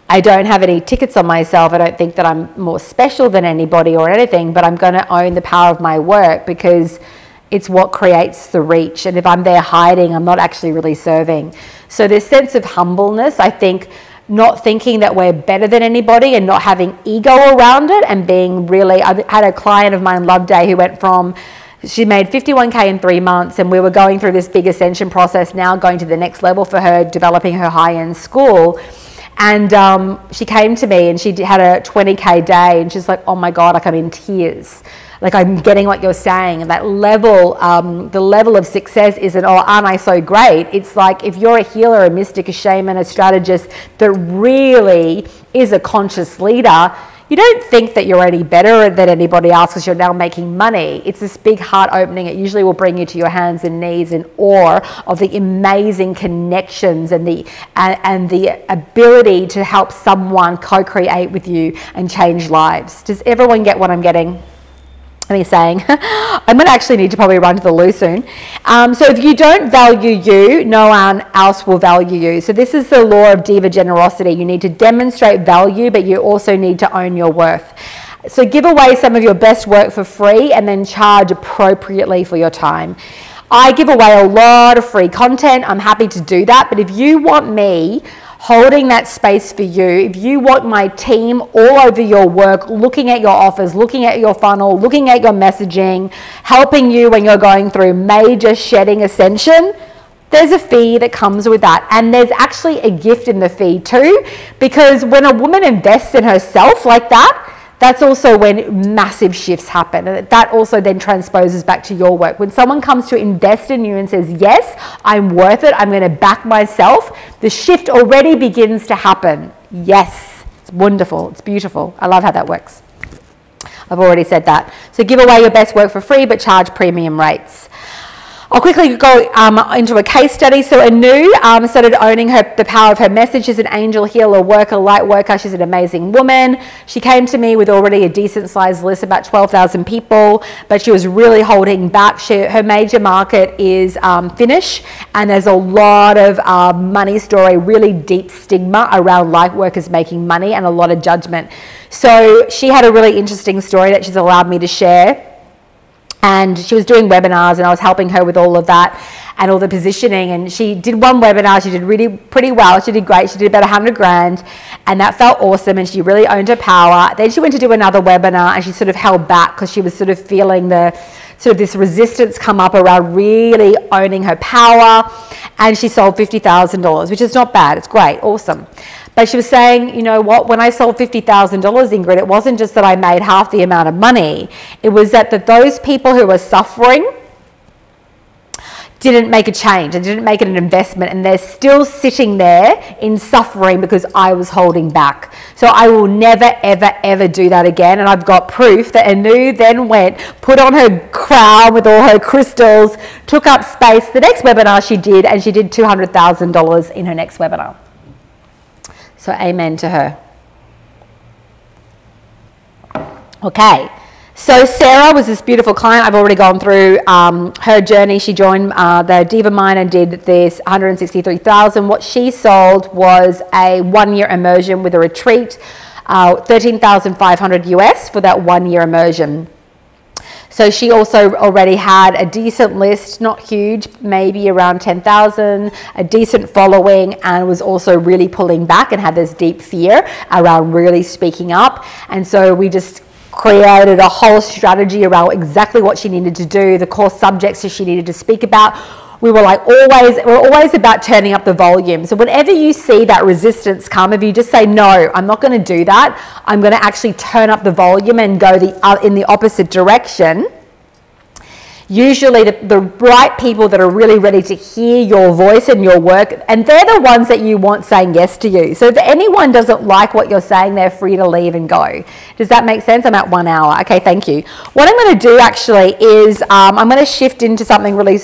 I don't have any tickets on myself. I don't think that I'm more special than anybody or anything, but I'm going to own the power of my work because it's what creates the reach. And if I'm there hiding, I'm not actually really serving. So this sense of humbleness, I think, not thinking that we're better than anybody and not having ego around it and being really, I had a client of mine, Love Day, who went from, she made 51K in 3 months, and we were going through this big ascension process, now going to the next level for her, developing her high-end school. And she came to me and she had a 20K day, and she's like, oh my God, like I'm in tears. Like I'm getting what you're saying. And that level, the level of success isn't, oh, aren't I so great? It's like if you're a healer, a mystic, a shaman, a strategist that really is a conscious leader, you don't think that you're any better than anybody else because you're now making money. It's this big heart opening. It usually will bring you to your hands and knees in awe of the amazing connections and the ability to help someone co-create with you and change lives. Does everyone get what I'm getting? Me saying, I'm going to actually need to probably run to the loo soon. So if you don't value you, no one else will value you. So this is the law of diva generosity. You need to demonstrate value, but you also need to own your worth. So give away some of your best work for free and then charge appropriately for your time. I give away a lot of free content. I'm happy to do that. But if you want me holding that space for you, if you want my team all over your work, looking at your offers, looking at your funnel, looking at your messaging, helping you when you're going through major shedding ascension, there's a fee that comes with that. And there's actually a gift in the fee too, because when a woman invests in herself like that, that's also when massive shifts happen. And that also then transposes back to your work. When someone comes to invest in you and says, yes, I'm worth it, I'm going to back myself, the shift already begins to happen. Yes, it's wonderful, it's beautiful. I love how that works. I've already said that. So give away your best work for free, but charge premium rates. I'll quickly go into a case study. So Anu started owning the power of her message. She's an angel healer, worker, light worker. She's an amazing woman. She came to me with already a decent sized list, about 12,000 people, but she was really holding back. Her major market is Finnish, and there's a lot of money story, really deep stigma around light workers making money and a lot of judgment. So she had a really interesting story that she's allowed me to share. And she was doing webinars and I was helping her with all of that and all the positioning. And she did one webinar, she did really pretty well, she did great, she did about 100 grand and that felt awesome and she really owned her power. Then she went to do another webinar and she sort of held back because she was sort of feeling the sort of this resistance come up around really owning her power, and she sold $50,000, which is not bad, it's great, awesome. But she was saying, you know what, when I sold $50,000, Ingrid, it wasn't just that I made half the amount of money. It was that those people who were suffering didn't make a change and didn't make it an investment, and they're still sitting there in suffering because I was holding back. So I will never, ever, ever do that again. And I've got proof that Anu then went, put on her crown with all her crystals, took up space. The next webinar she did, and she did $200,000 in her next webinar. So amen to her. Okay, so Sarah was this beautiful client. I've already gone through her journey. She joined the Diva Mine and did this 163,000. What she sold was a 1-year immersion with a retreat, 13,500 US for that 1-year immersion. So she also already had a decent list, not huge, maybe around 10,000, a decent following, and was also really pulling back and had this deep fear around really speaking up. And so we just created a whole strategy around exactly what she needed to do, the core subjects that she needed to speak about. We were like we're always about turning up the volume. So whenever you see that resistance come, if you just say, no, I'm not going to do that, I'm going to actually turn up the volume and go in the opposite direction. Usually the right people that are really ready to hear your voice and your work, and they're the ones that you want saying yes to you. So if anyone doesn't like what you're saying, they're free to leave and go. Does that make sense? I'm at 1 hour. Okay, thank you. What I'm going to do actually is I'm going to shift into something really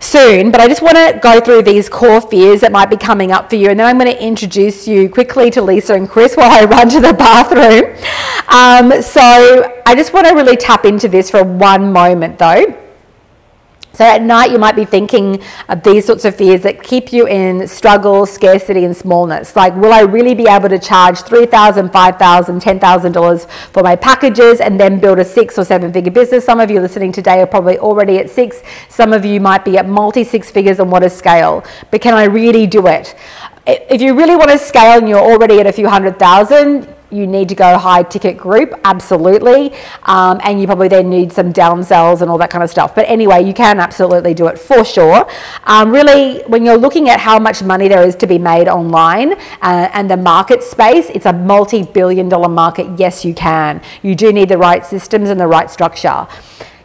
soon, but I just want to go through these core fears that might be coming up for you, and then I'm going to introduce you quickly to Lisa and Chris while I run to the bathroom. So I just want to really tap into this for one moment though. So at night you might be thinking of these sorts of fears that keep you in struggle, scarcity and smallness. Like, will I really be able to charge $3,000, $5,000, $10,000 for my packages and then build a 6 or 7 figure business? Some of you listening today are probably already at 6. Some of you might be at multi-6 figures on what a scale. But can I really do it? If you really want to scale and you're already at a few $100,000, you need to go high ticket group, absolutely. And you probably then need some downsells and all that kind of stuff. But anyway, you can absolutely do it for sure. Really, when you're looking at how much money there is to be made online and the market space, it's a multi-billion-dollar market. Yes, you can. You do need the right systems and the right structure.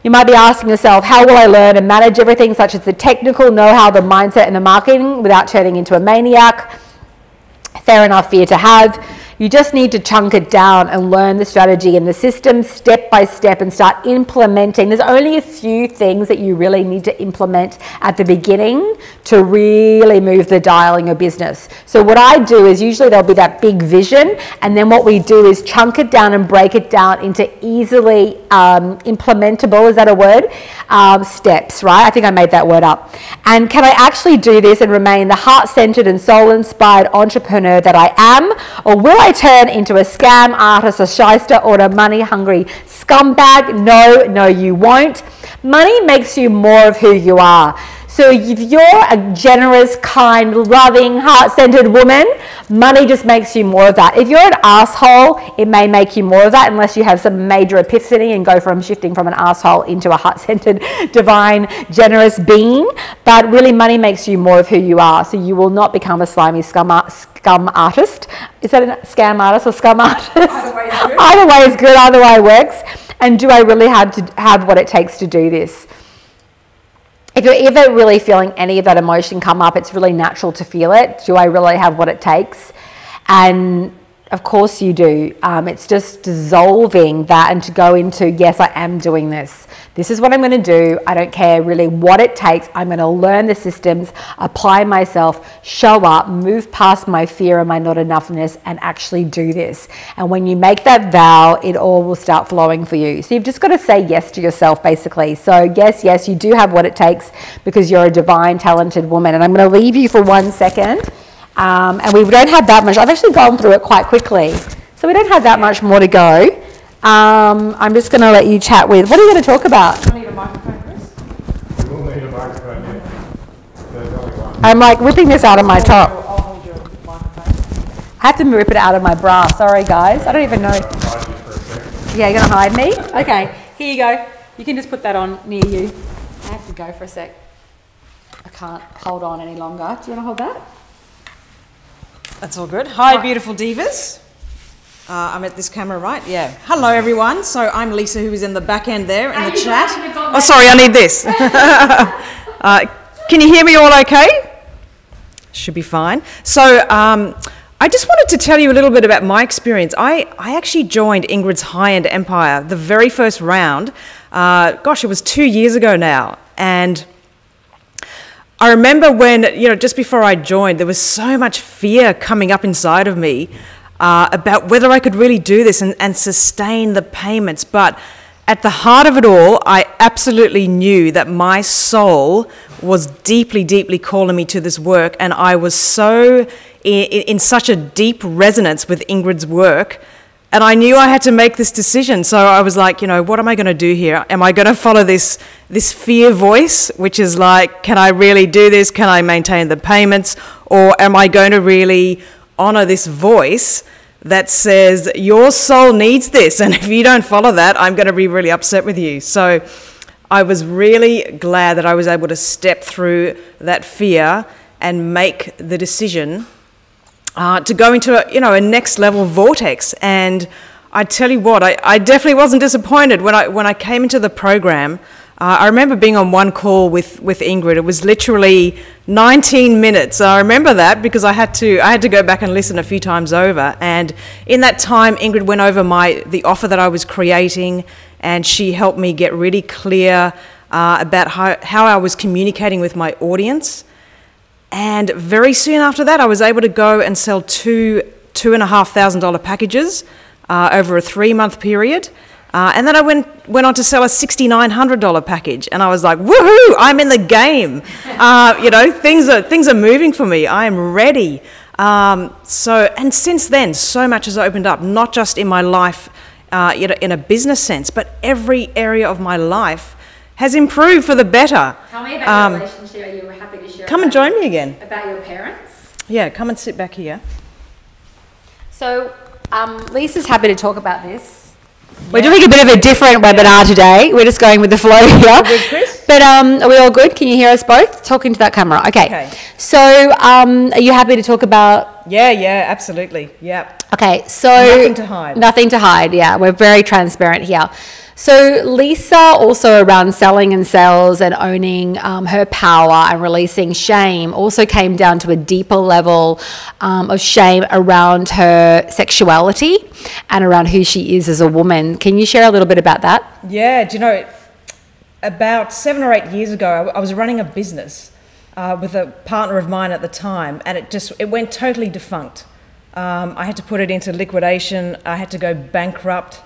You might be asking yourself, how will I learn and manage everything such as the technical know-how, the mindset and the marketing without turning into a maniac? Fair enough fear to have. You just need to chunk it down and learn the strategy and the system step by step and start implementing. There's only a few things that you really need to implement at the beginning to really move the dial in your business. So what I do is usually there'll be that big vision, and then what we do is chunk it down and break it down into easily implementable, is that a word? Steps, right? I think I made that word up. And can I actually do this and remain the heart-centered and soul-inspired entrepreneur that I am? Or will I turn into a scam artist, a shyster, or a money-hungry scumbag? No, no, you won't. Money makes you more of who you are. So if you're a generous, kind, loving, heart-centered woman, money just makes you more of that. If you're an asshole, it may make you more of that unless you have some major epiphany and go from shifting from an asshole into a heart-centered, divine, generous being. But really, money makes you more of who you are. So you will not become a slimy scum artist. Is that a scam artist or scum artist? Either way is good. Either way is good. Either way works. And do I really have to have what it takes to do this? If you're ever really feeling any of that emotion come up, it's really natural to feel it. Do I really have what it takes? And of course you do. It's just dissolving that and to go into, yes, I am doing this. This is what I'm going to do. I don't care really what it takes. I'm going to learn the systems, apply myself, show up, move past my fear and my not enoughness and actually do this. And when you make that vow, it all will start flowing for you. So you've just got to say yes to yourself, basically. So yes, yes, you do have what it takes because you're a divine, talented woman. And I'm going to leave you for 1 second. And we don't have that much. I've actually gone through it quite quickly. So we don't have that much more to go. I'm just going to let you chat with. What are you going to talk about? I need a microphone, Chris. You will need a microphone, yeah. There's only one. I'm like ripping this out of my top. I'll hold your microphone. I have to rip it out of my bra. Sorry, guys. I don't even know. I'll hide you for a second. Yeah, you're going to hide me? Okay, here you go. You can just put that on near you. I have to go for a sec. I can't hold on any longer. Do you want to hold that? That's all good. Hi, beautiful divas. I'm at this camera, right? Yeah. Hello, everyone. So I'm Lisa, who is in the back end there in the chat. Oh, sorry, I need this. Can you hear me all okay? Should be fine. So I just wanted to tell you a little bit about my experience. I actually joined Ingrid's high-end empire, the very first round. Gosh, it was 2 years ago now. And I remember when, just before I joined, there was so much fear coming up inside of me about whether I could really do this and sustain the payments. But at the heart of it all, I absolutely knew that my soul was deeply, deeply calling me to this work. And I was so in such a deep resonance with Ingrid's work. And I knew I had to make this decision. So I was like, what am I going to do here? Am I going to follow this fear voice, which is like, can I really do this? Can I maintain the payments? Or am I going to really honor this voice that says, your soul needs this, and if you don't follow that, I'm going to be really upset with you. So I was really glad that I was able to step through that fear and make the decision to go into a next level vortex. And I tell you what, I definitely wasn't disappointed when I came into the program. I remember being on one call with Ingrid. It was literally 19 minutes. I remember that because I had to go back and listen a few times over. And in that time, Ingrid went over the offer that I was creating, and she helped me get really clear about how I was communicating with my audience. And very soon after that, I was able to go and sell $2,500 packages over a 3-month period. And then I went on to sell a $6,900 package, and I was like, woohoo, I'm in the game. Things are moving for me. I am ready. And since then, so much has opened up, not just in my life, in a business sense, but every area of my life has improved for the better. Tell me about your relationship. Are you happy to share? Come and join me again. About your parents? Yeah, come and sit back here. So Lisa's happy to talk about this. We're doing a bit of a different webinar today. We're just going with the flow here. Good, Chris? But are we all good? Can you hear us both? Talking to that camera. Okay. So are you happy to talk about... Yeah, absolutely. Yeah. Okay, so... Nothing to hide. Nothing to hide, yeah. We're very transparent here. So Lisa, also around selling and sales and owning her power and releasing shame, also came down to a deeper level of shame around her sexuality and around who she is as a woman. Can you share a little bit about that? Yeah, do you know, about 7 or 8 years ago, I was running a business with a partner of mine at the time, and it went totally defunct. I had to put it into liquidation. I had to go bankrupt.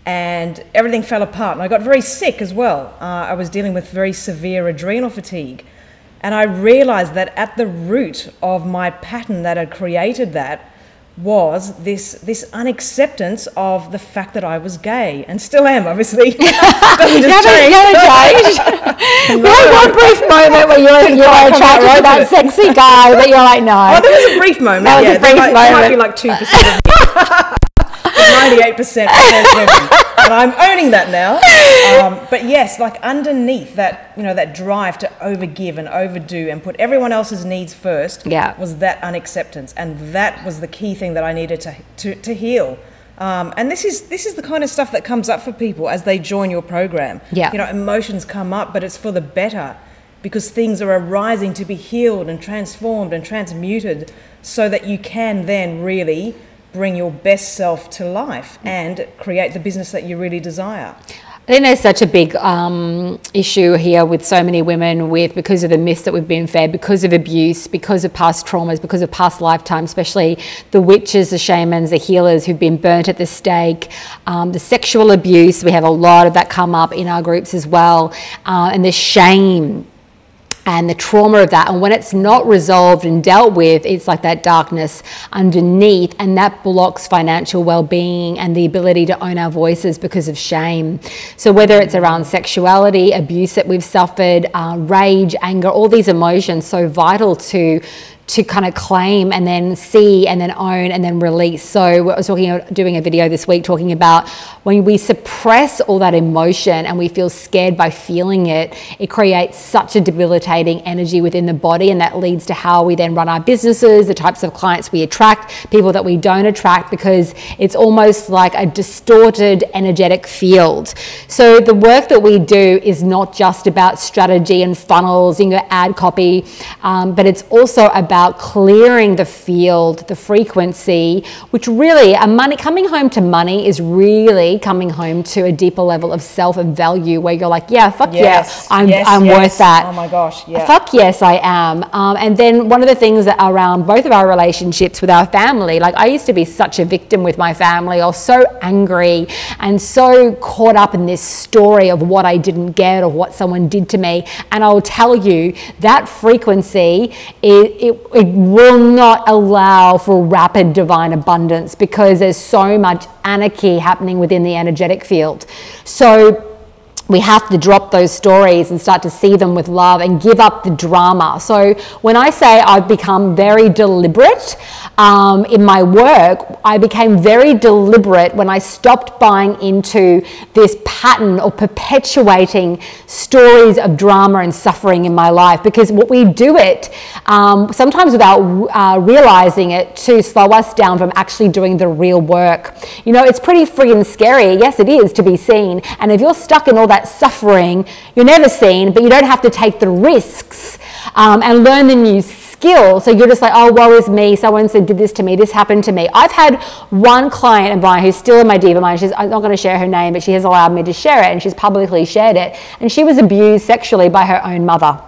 And everything fell apart, and I got very sick as well. I was dealing with very severe adrenal fatigue, and I realized that at the root of my pattern that had created that was this unacceptance of the fact that I was gay, and still am, obviously. Doesn't just change. You haven't changed. We had one brief moment where you were attracted to that sexy guy, but you're like, no. Oh, there was a brief moment. That was a brief moment. There might be like 2% of me. 98% women, and I'm owning that now. But yes, like underneath that, that drive to overgive and overdo and put everyone else's needs first, was that unacceptance, and that was the key thing that I needed to heal. And this is the kind of stuff that comes up for people as they join your program. Yeah. Emotions come up, but it's for the better, because things are arising to be healed and transformed and transmuted, so that you can then really bring your best self to life and create the business that you really desire. I think there's such a big issue here with so many women because of the myths that we've been fed, because of abuse, because of past traumas, because of past lifetimes, especially the witches, the shamans, the healers who've been burnt at the stake, the sexual abuse. We have a lot of that come up in our groups as well, and the shame and the trauma of that. And when it's not resolved and dealt with, it's like that darkness underneath, and that blocks financial well-being and the ability to own our voices because of shame. So whether it's around sexuality, abuse that we've suffered, rage, anger, all these emotions, so vital to kind of claim and then see and then own and then release. So I was doing a video this week talking about when we suppress all that emotion and we feel scared by feeling it, it creates such a debilitating energy within the body, and that leads to how we then run our businesses, the types of clients we attract, people that we don't attract, because it's almost like a distorted energetic field. So the work that we do is not just about strategy and funnels and your ad copy, but it's also about clearing the field, the frequency, which really coming home to money is really coming home to a deeper level of self and value, where you're like, yeah, fuck yes, I'm worth that. Oh my gosh, yeah. Fuck yes, I am. And then one of the things that around both of our relationships with our family, like I used to be such a victim with my family, or so angry and so caught up in this story of what I didn't get or what someone did to me. And I'll tell you, that frequency, it will not allow for rapid divine abundance, because there's so much anarchy happening within the energetic field. So we have to drop those stories and start to see them with love and give up the drama. So when I say I've become very deliberate in my work, I became very deliberate when I stopped buying into this pattern or perpetuating stories of drama and suffering in my life, because what we do it sometimes without realizing it, to slow us down from actually doing the real work. You know, it's pretty friggin' scary. Yes, it is, to be seen. And if you're stuck in all that suffering, you're never seen, but you don't have to take the risks and learn the new skills. So you're just like, oh, woe is me, someone said did this to me, this happened to me. I've had one client of mine who's still in my Diva mind. I'm not going to share her name, but she has allowed me to share it, and she's publicly shared it, and she was abused sexually by her own mother.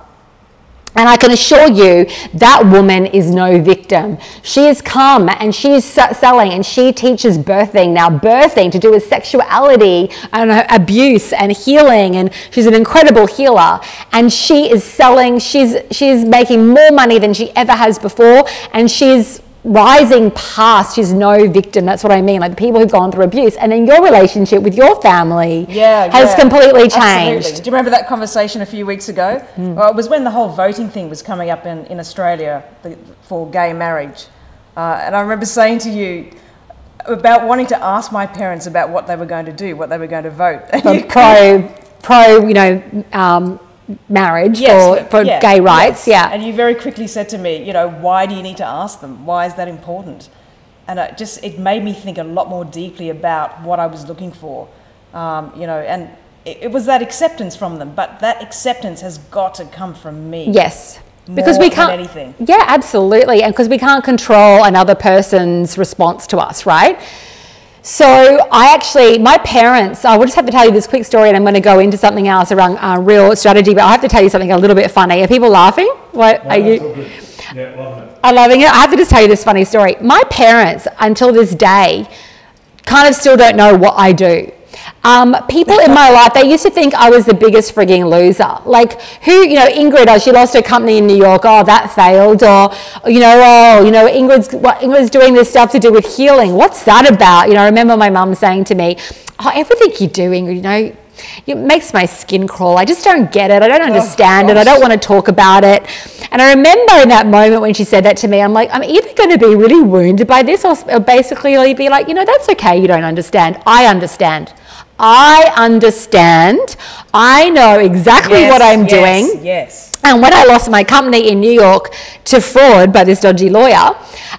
And I can assure you that woman is no victim. She has come and she's selling, and she teaches birthing now, birthing to do with sexuality and abuse and healing. And she's an incredible healer, and she is selling. She's making more money than she ever has before, and she's rising past. She's no victim. That's what I mean. Like the people who've gone through abuse, and then your relationship with your family has completely changed. Absolutely. Do you remember that conversation a few weeks ago? Well, it was when the whole voting thing was coming up in Australia for gay marriage. And I remember saying to you about wanting to ask my parents about what they were going to do, what they were going to vote. Marriage for gay rights, And you very quickly said to me, you know, why do you need to ask them? Why is that important? And it made me think a lot more deeply about what I was looking for, you know, and it was that acceptance from them, but that acceptance has got to come from me. Yes. Because we can't, anything. Yeah, absolutely. And because we can't control another person's response to us, right? So my parents, I will just have to tell you this quick story, and I'm going to go into something else around real strategy, but I have to tell you something a little bit funny. Are people laughing? What are you? All good. Yeah, loving it. I'm loving it. I have to just tell you this funny story. My parents, until this day, kind of still don't know what I do. People in my life, they used to think I was the biggest frigging loser. Like, Ingrid, oh, she lost her company in New York, oh, that failed. Or, Ingrid's doing this stuff to do with healing. What's that about? I remember my mum saying to me, oh, everything you do, Ingrid, it makes my skin crawl. I just don't get it. I don't understand it. I don't want to talk about it. And I remember in that moment when she said that to me, I'm like, I'm either going to be really wounded by this, or basically be like, that's okay. You don't understand. I understand. I know exactly what I'm doing. Yes. And when I lost my company in New York to fraud by this dodgy lawyer,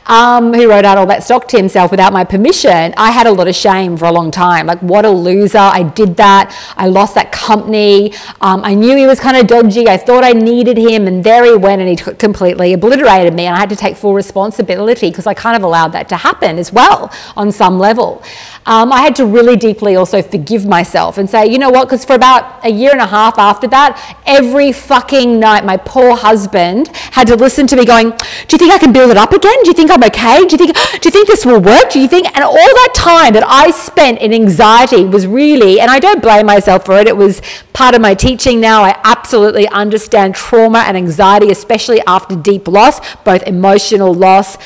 who wrote out all that stock to himself without my permission, I had a lot of shame for a long time. Like, what a loser. I did that. I lost that company. I knew he was kind of dodgy. I thought I needed him, and there he went, and he completely obliterated me, and I had to take full responsibility because I kind of allowed that to happen as well on some level. I had to really deeply also forgive myself and say, you know what, because for about a year and a half after that, every fucking night night, my poor husband had to listen to me going, do you think I can build it up again? Do you think I'm okay? Do you think this will work? Do you think? And all that time that I spent in anxiety was really, and I don't blame myself for it, it was part of my teaching now. I absolutely understand trauma and anxiety, especially after deep loss, both emotional loss,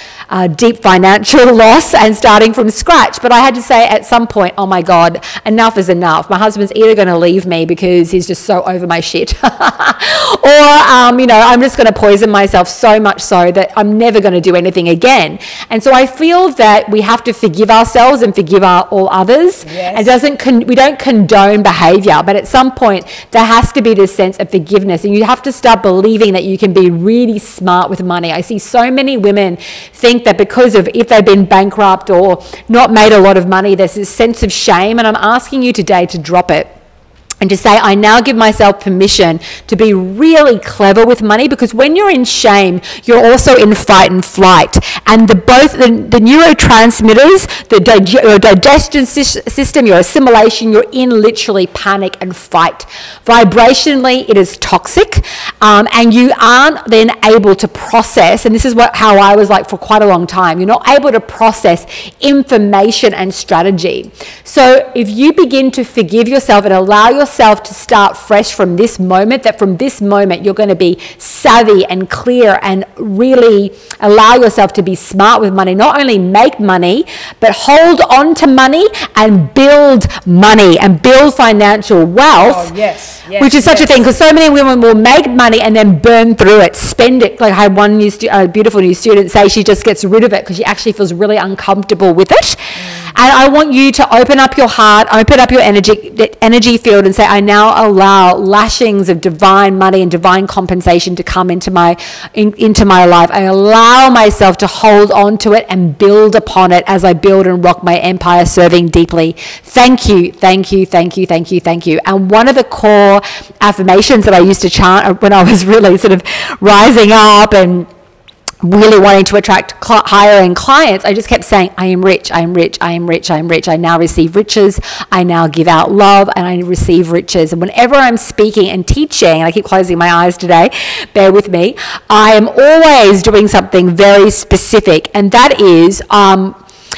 deep financial loss, and starting from scratch. But I had to say at some point, oh my God, enough is enough. My husband's either going to leave me because he's just so over my shit, or I'm just going to poison myself so much so that I'm never going to do anything again. And so I feel that we have to forgive ourselves and forgive all others. Yes. We don't condone behavior, but at some point there has to be this sense of forgiveness, and you have to start believing that you can be really smart with money. I see so many women think that because of if they've been bankrupt or not made a lot of money, there's this sense of shame, and I'm asking you today to drop it and to say, I now give myself permission to be really clever with money, because when you're in shame, you're also in fight and flight. And both the neurotransmitters, your digestion system, your assimilation, you're in literally panic and fight. Vibrationally, it is toxic, and you aren't then able to process, and this is how I was like for quite a long time, you're not able to process information and strategy. So if you begin to forgive yourself and allow yourself to start fresh from this moment, that from this moment you're going to be savvy and clear and really allow yourself to be smart with money, not only make money, but hold on to money and build money and build financial wealth. Oh, yes, which is such a thing, because so many women will make money and then burn through it, spend it. Like I had one beautiful new student say she just gets rid of it because she actually feels really uncomfortable with it. And I want you to open up your heart, open up your energy field, and say, I now allow lashings of divine money and divine compensation to come into my life. I allow myself to hold on to it and build upon it as I build and rock my empire, serving deeply. Thank you, thank you, thank you, thank you, thank you. And one of the core affirmations that I used to chant when I was really sort of rising up and really wanting to attract higher end clients, I just kept saying, I am rich, I am rich, I am rich, I am rich. I now receive riches. I now give out love and I receive riches. And whenever I'm speaking and teaching, and I keep closing my eyes today, bear with me, I am always doing something very specific. And that is,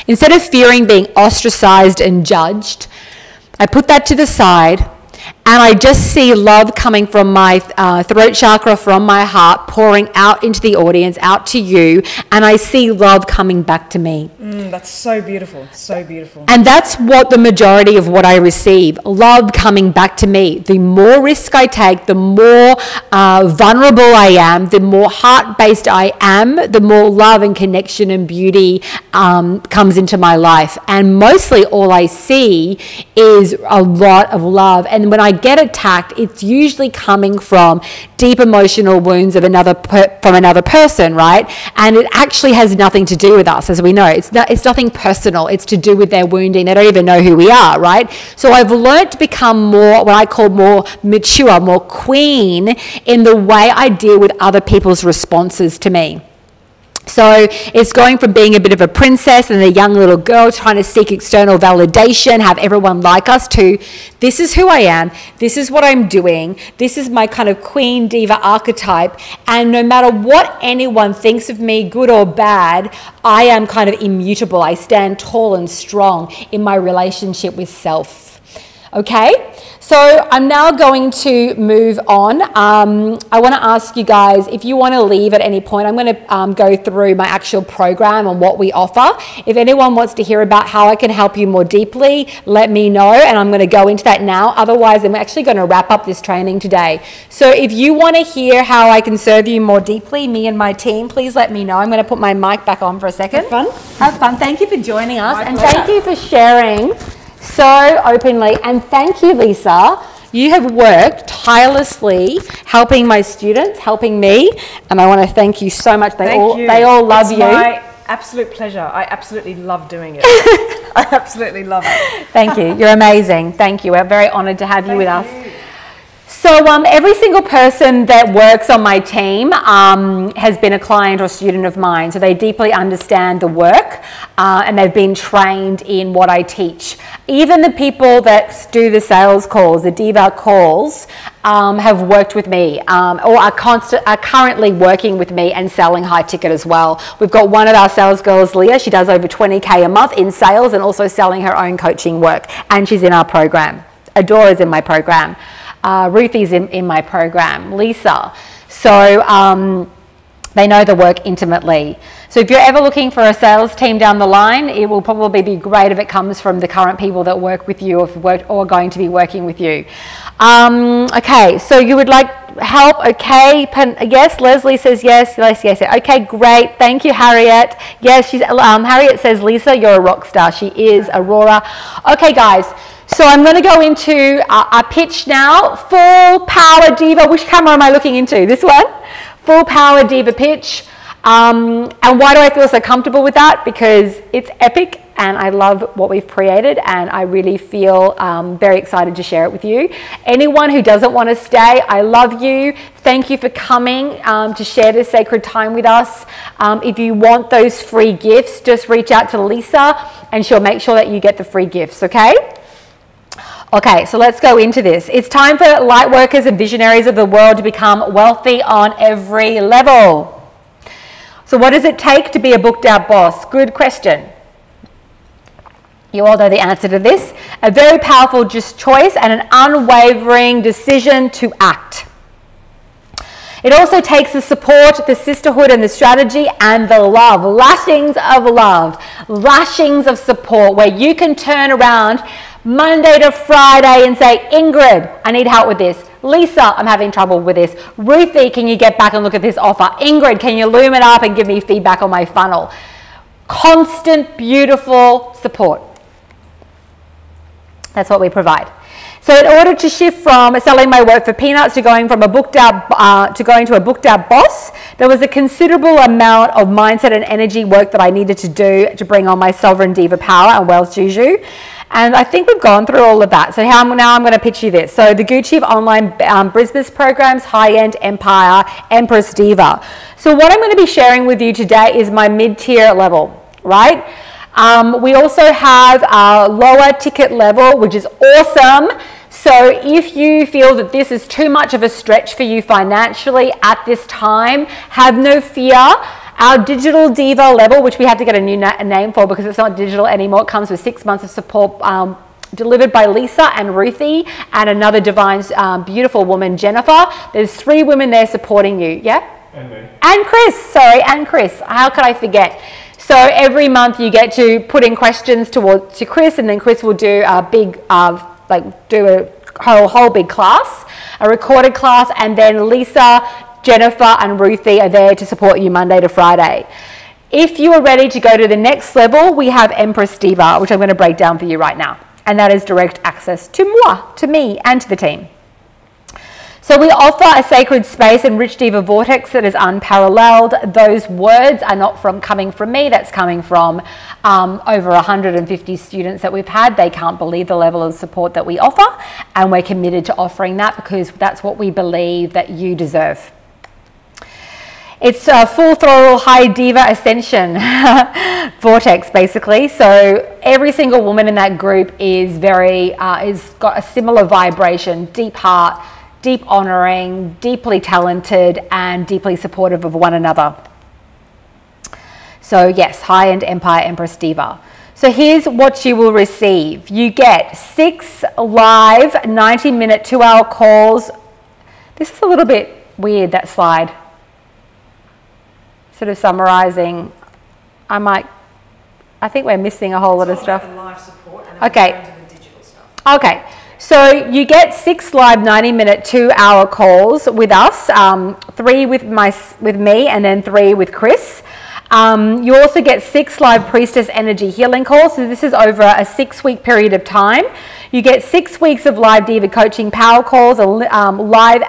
instead of fearing being ostracized and judged, I put that to the side. And I just see love coming from my throat chakra, from my heart, pouring out into the audience, out to you. And I see love coming back to me. That's so beautiful, so beautiful. And that's what the majority of what I receive, love coming back to me. The more risk I take, the more vulnerable I am, the more heart-based I am, the more love and connection and beauty comes into my life. And mostly all I see is a lot of love. And when I get attacked, it's usually coming from deep emotional wounds of another person, right? And it actually has nothing to do with us, as we know. It's nothing personal. It's to do with their wounding. They don't even know who we are, right? So I've learned to become more, what I call more mature, more queen in the way I deal with other people's responses to me. So it's going from being a bit of a princess and a young little girl trying to seek external validation, have everyone like us, to this is who I am, this is what I'm doing, this is my kind of queen diva archetype, and no matter what anyone thinks of me, good or bad, I am kind of immutable. I stand tall and strong in my relationship with self. Okay, so I'm now going to move on. I want to ask you guys, if you want to leave at any point, I'm going to go through my actual program and what we offer. If anyone wants to hear about how I can help you more deeply, let me know, and I'm going to go into that now. Otherwise, I'm actually going to wrap up this training today. So if you want to hear how I can serve you more deeply, me and my team, please let me know. I'm going to put my mic back on for a second. Have fun. Have fun. Thank you for joining us, and pleasure. thank you for sharing so openly. And thank you, Lisa. You have worked tirelessly helping my students, helping me, and I want to thank you so much. They all love you. My absolute pleasure. I absolutely love doing it. I absolutely love it. Thank you. You're amazing. Thank you. We're very honoured to have you with us. So So every single person that works on my team has been a client or student of mine. So they deeply understand the work and they've been trained in what I teach. Even the people that do the sales calls, the Diva calls, have worked with me or are currently working with me and selling high ticket as well. We've got one of our sales girls, Leah. She does over 20K a month in sales and also selling her own coaching work. And she's in our program. Adora's in my program. Ruthie's in my program, Lisa. So they know the work intimately. So if you're ever looking for a sales team down the line, it will probably be great if it comes from the current people that work with you or are going to be working with you. Okay, so you would like help? Okay, yes, Leslie says yes, yes, yes. Okay, great. Thank you, Harriet. Yes, Harriet says, Lisa, you're a rock star. She is. Aurora. Okay, guys. So I'm going to go into a pitch now. Full power diva. Which camera am I looking into? This one? Full power diva pitch. And why do I feel so comfortable with that? Because it's epic and I love what we've created and I really feel very excited to share it with you. Anyone who doesn't want to stay, I love you. Thank you for coming to share this sacred time with us. If you want those free gifts, just reach out to Lisa and she'll make sure that you get the free gifts, okay? Okay, so let's go into this. It's time for light workers and visionaries of the world to become wealthy on every level. So what does it take to be a booked out boss? Good question. You all know the answer to this. A very powerful just choice and an unwavering decision to act. It also takes the support, the sisterhood and the strategy and the love, lashings of support where you can turn around Monday to Friday and say, Ingrid, I need help with this. Lisa, I'm having trouble with this. Ruthie, can you get back and look at this offer? Ingrid, can you loom it up and give me feedback on my funnel? Constant, beautiful support. That's what we provide. So in order to shift from selling my work for peanuts to going from a booked out to going to a booked out boss, there was a considerable amount of mindset and energy work that I needed to do to bring on my sovereign diva power and wealth juju. And I think we've gone through all of that. So now I'm going to pitch you this. So the Gucci online business programs, high-end empire, Empress Diva. So what I'm going to be sharing with you today is my mid-tier level, right? We also have a lower ticket level, which is awesome. So if you feel that this is too much of a stretch for you financially at this time, have no fear. Our digital diva level, which we had to get a new name for because it's not digital anymore, it comes with 6 months of support delivered by Lisa and Ruthie and another divine, beautiful woman, Jennifer. There's 3 women there supporting you, yeah? And me. And Chris. How could I forget? So every month you get to put in questions to Chris and then Chris will do a big, do a whole big class, a recorded class, and then Lisa, Jennifer and Ruthie are there to support you Monday to Friday. If you are ready to go to the next level, we have Empress Diva, which I'm going to break down for you right now. And that is direct access to me, and to the team. So we offer a sacred space and rich diva vortex that is unparalleled. Those words are not coming from me, that's coming from over 150 students that we've had. They can't believe the level of support that we offer, and we're committed to offering that because that's what we believe that you deserve. It's a full throttle high diva ascension vortex, basically. So every single woman in that group is got a similar vibration, deep heart, deep honoring, deeply talented, and deeply supportive of one another. So yes, high-end empire, Empress Diva. So here's what you will receive. You get 6 live 90-minute 2-hour calls. This is a little bit weird, that slide. Sort of summarizing. I think we're missing a whole lot of stuff. Live support and then okay. into the digital stuff. Okay. So you get 6 live 90-minute 2-hour calls with us, 3 with me and then 3 with Chris. You also get 6 live priestess energy healing calls. So this is over a 6-week period of time. You get 6 weeks of live diva coaching power calls, live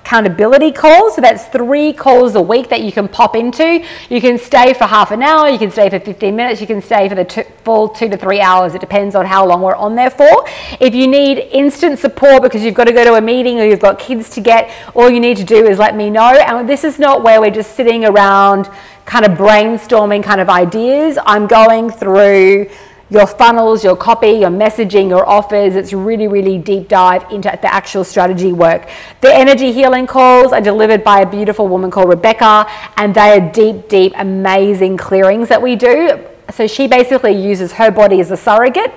accountability calls. So that's 3 calls a week that you can pop into. You can stay for half an hour, you can stay for 15 minutes, you can stay for the full 2 to 3 hours. It depends on how long we're on there for. If you need instant support because you've got to go to a meeting or you've got kids to get, all you need to do is let me know. And this is not where we're just sitting around kind of brainstorming kind of ideas. I'm going through your funnels, your copy, your messaging, your offers. It's really, really deep dive into the actual strategy work. The energy healing calls are delivered by a beautiful woman called Rebecca, and they are deep, deep, amazing clearings that we do. So she basically uses her body as a surrogate,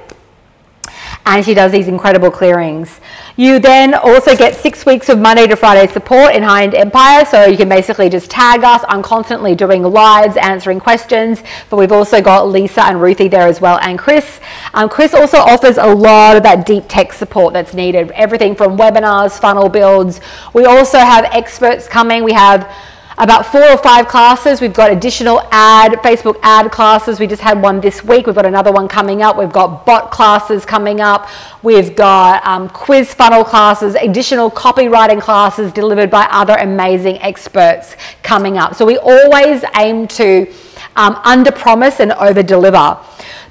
and she does these incredible clearings. You then also get 6 weeks of Monday to Friday support in High End Empire. So you can basically just tag us. I'm constantly doing lives, answering questions, but we've also got Lisa and Ruthie there as well, and Chris. Chris also offers a lot of that deep tech support that's needed. Everything from webinars, funnel builds. We also have experts coming. We have about 4 or 5 classes. We've got additional Facebook ad classes. We just had one this week. We've got another one coming up. We've got bot classes coming up. We've got quiz funnel classes, additional copywriting classes delivered by other amazing experts coming up. So we always aim to under promise and over deliver.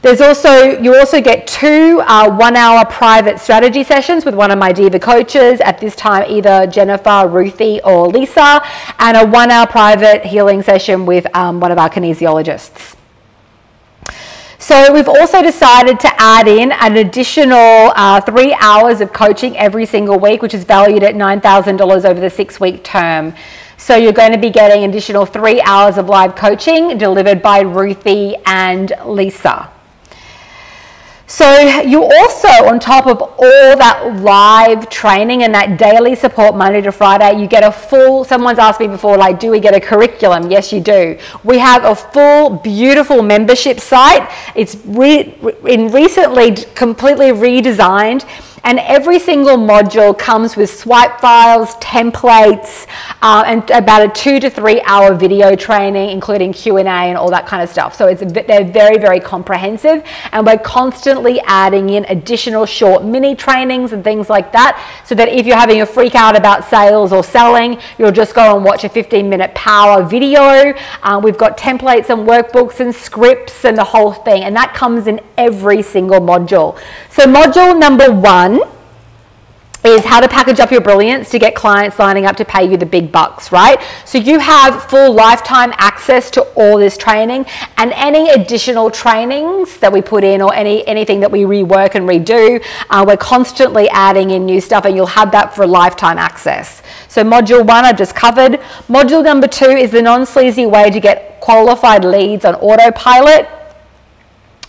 You also get 2 1-hour private strategy sessions with one of my Diva coaches, at this time either Jennifer, Ruthie or Lisa, and a 1-hour private healing session with one of our kinesiologists. So we've also decided to add in an additional 3 hours of coaching every single week, which is valued at $9,000 over the 6-week term. So you're going to be getting an additional 3 hours of live coaching delivered by Ruthie and Lisa. So you also, on top of all that live training and that daily support Monday to Friday, you get a full, someone's asked me before, like, do we get a curriculum? Yes, you do. We have a full, beautiful membership site. It's recently completely redesigned. And every single module comes with swipe files, templates, and about a 2 to 3 hour video training, including Q&A and all that kind of stuff. So they're very, very comprehensive. And we're constantly adding in additional short mini trainings and things like that, so that if you're having a freak out about sales or selling, you'll just go and watch a 15-minute power video. We've got templates and workbooks and scripts and the whole thing. And that comes in every single module. So module number 1 is how to package up your brilliance to get clients lining up to pay you the big bucks, right? So you have full lifetime access to all this training, and any additional trainings that we put in, or anything that we rework and redo, we're constantly adding in new stuff, and you'll have that for lifetime access. So module 1 I've just covered. Module number 2 is the non-sleazy way to get qualified leads on autopilot.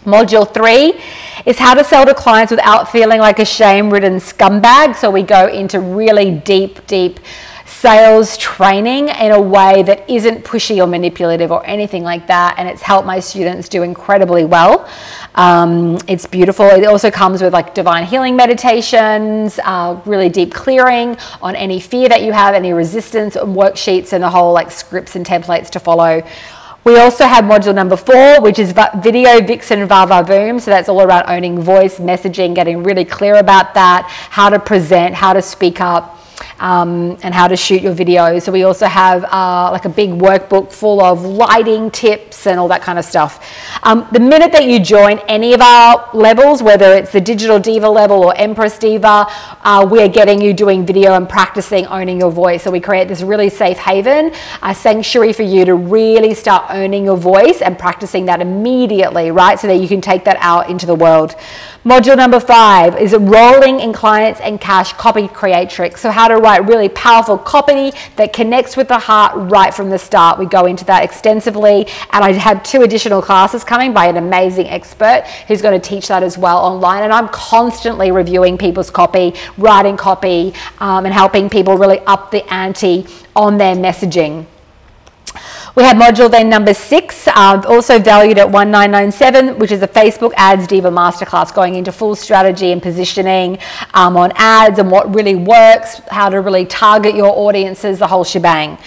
Module 3 is how to sell to clients without feeling like a shame-ridden scumbag. So we go into really deep sales training in a way that isn't pushy or manipulative or anything like that. And it's helped my students do incredibly well. It's beautiful. It also comes with like divine healing meditations, really deep clearing on any fear that you have, any resistance, and worksheets, and the whole like scripts and templates to follow. We also have module number 4, which is Video Vixen Va Boom. So that's all around owning voice, messaging, getting really clear about that, how to present, how to speak up, and how to shoot your videos. So we also have like a big workbook full of lighting tips and all that kind of stuff. The minute that you join any of our levels, whether it's the Digital Diva level or Empress Diva, we're getting you doing video and practicing owning your voice. So we create this really safe haven, a sanctuary for you to really start owning your voice and practicing that immediately, right? So that you can take that out into the world. Module number 5 is rolling in clients and cash copy creatrix. So how to write really powerful copy that connects with the heart right from the start. We go into that extensively, and I have 2 additional classes coming by an amazing expert who's going to teach that as well online. And I'm constantly reviewing people's copy, writing copy, and helping people really up the ante on their messaging. We have module then number 6, also valued at $1997, which is a Facebook Ads Diva Masterclass, going into full strategy and positioning on ads and what really works, how to really target your audiences, the whole shebang.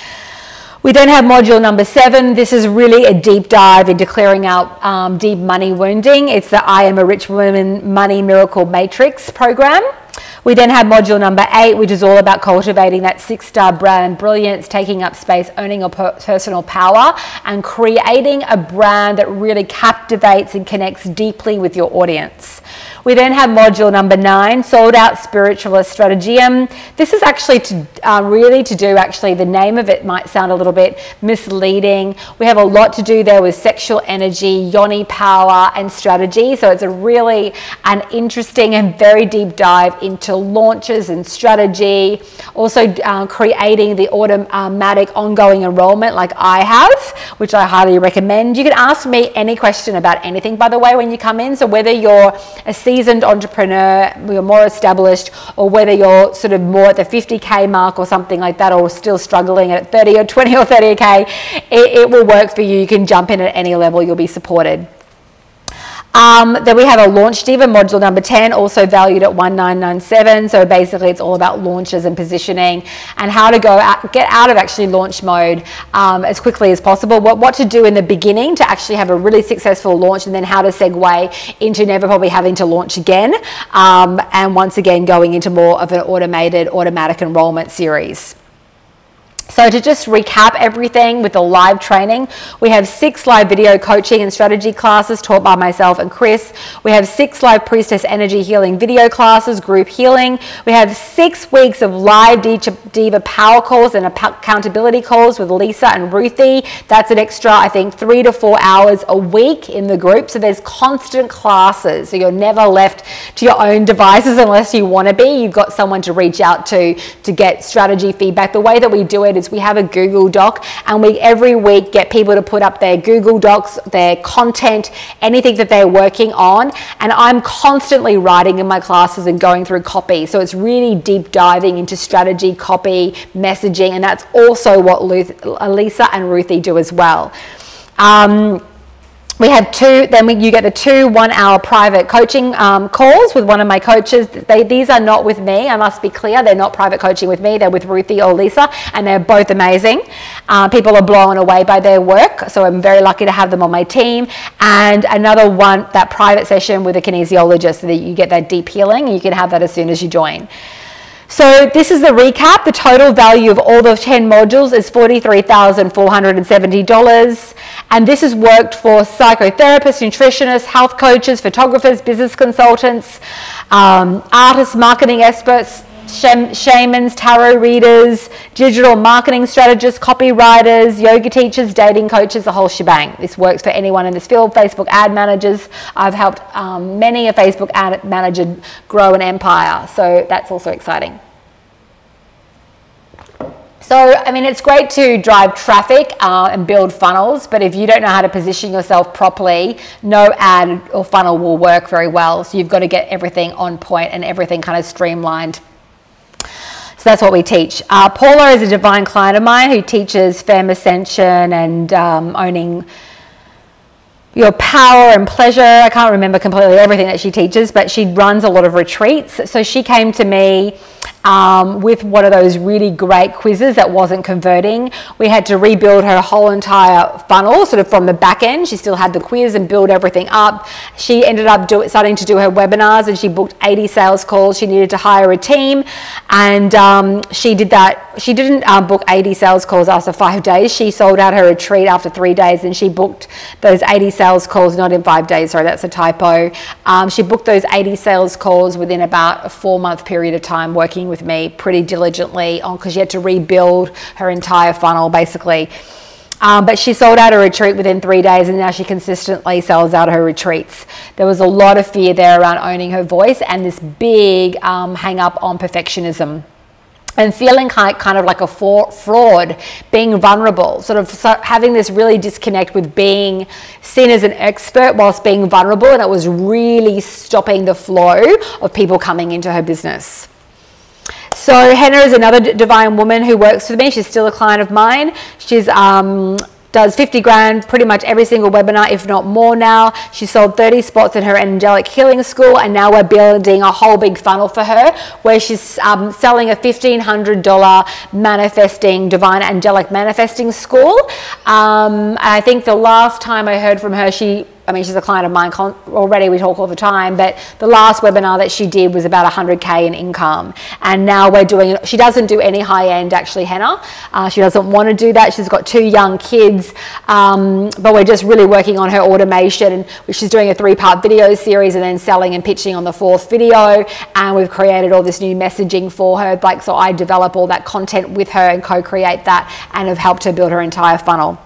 We then have module number 7. This is really a deep dive into clearing out deep money wounding. It's the I Am a Rich Woman Money Miracle Matrix program. We then have module number 8, which is all about cultivating that 6-star brand brilliance, taking up space, owning your personal power, and creating a brand that really captivates and connects deeply with your audience. We then have module number 9, Sold Out Spiritualist Strategium. This is actually really to do, the name of it might sound a little bit misleading. We have a lot to do there with sexual energy, yoni power, and strategy. So it's a really an interesting and very deep dive into launches and strategy. Also creating the automatic ongoing enrollment like I have, which I highly recommend. You can ask me any question about anything, by the way, when you come in. So whether you're a seasoned entrepreneur, you're more established, or whether you're sort of more at the 50K mark or something like that, or still struggling at 30 or 20 or 30K, it will work for you. You can jump in at any level, you'll be supported. Then we have a Launch Diva, module number 10, also valued at $1997. So basically it's all about launches and positioning and how to get out of actually launch mode as quickly as possible. What to do in the beginning to actually have a really successful launch, and then how to segue into never probably having to launch again. And once again, going into more of an automatic enrollment series. So to just recap everything with the live training, we have 6 live video coaching and strategy classes taught by myself and Chris. We have 6 live Priestess Energy Healing video classes, group healing. We have 6 weeks of live Diva power calls and accountability calls with Lisa and Ruthie. That's an extra, I think, 3 to 4 hours a week in the group. So there's constant classes. So you're never left to your own devices unless you want to be. You've got someone to reach out to get strategy feedback. The way that we do it is we have a Google Doc, and we every week get people to put up their Google Docs, their content, anything that they're working on, and I'm constantly writing in my classes and going through copy. So it's really deep diving into strategy, copy, messaging, and that's also what Lisa and Ruthie do as well. We have 2, you get the 2 1-hour private coaching calls with one of my coaches. These are not with me, I must be clear. They're not private coaching with me. They're with Ruthie or Lisa, and they're both amazing. People are blown away by their work, so I'm very lucky to have them on my team. And another one, that private session with a kinesiologist, so that you get that deep healing, and you can have that as soon as you join. So this is the recap. The total value of all those 10 modules is $43,470. And this has worked for psychotherapists, nutritionists, health coaches, photographers, business consultants, artists, marketing experts, shamans, tarot readers, digital marketing strategists, copywriters, yoga teachers, dating coaches, the whole shebang. This works for anyone in this field. Facebook ad managers. I've helped many a Facebook ad manager grow an empire. So that's also exciting. So, I mean, it's great to drive traffic and build funnels, but if you don't know how to position yourself properly, no ad or funnel will work very well. So you've got to get everything on point and everything kind of streamlined. So that's what we teach. Paula is a divine client of mine who teaches femme ascension and owning your power and pleasure. I can't remember completely everything that she teaches, but she runs a lot of retreats. So she came to me with one of those really great quizzes that wasn't converting. We had to rebuild her whole entire funnel, sort of from the back end. She still had the quiz and build everything up. She ended up starting to do her webinars, and she booked 80 sales calls. She needed to hire a team, and she did that. She didn't book 80 sales calls after 5 days. She sold out her retreat after 3 days, and she booked those 80 sales calls, not in 5 days, sorry, that's a typo. She booked those 80 sales calls within about a 4-month period of time, working with me pretty diligently on, because she had to rebuild her entire funnel basically. But she sold out her retreat within 3 days, and now she consistently sells out her retreats. There was a lot of fear there around owning her voice and this big hang up on perfectionism. And feeling kind of like a fraud, being vulnerable, sort of having this really disconnect with being seen as an expert whilst being vulnerable, and it was really stopping the flow of people coming into her business. So Henna is another divine woman who works with me. She's still a client of mine. She's does 50 grand pretty much every single webinar, if not more now. She sold 30 spots in her angelic healing school, and now we're building a whole big funnel for her where she's selling a $1,500 manifesting, divine angelic manifesting school. I think the last time I heard from her, I mean, she's a client of mine already, we talk all the time, but the last webinar that she did was about 100K in income. And now we're doing, she doesn't do any high-end actually henna. She doesn't want to do that. She's got 2 young kids, but we're just really working on her automation. And she's doing a 3-part video series and then selling and pitching on the 4th video. And we've created all this new messaging for her. Like, so I develop all that content with her and co-create that, and have helped her build her entire funnel.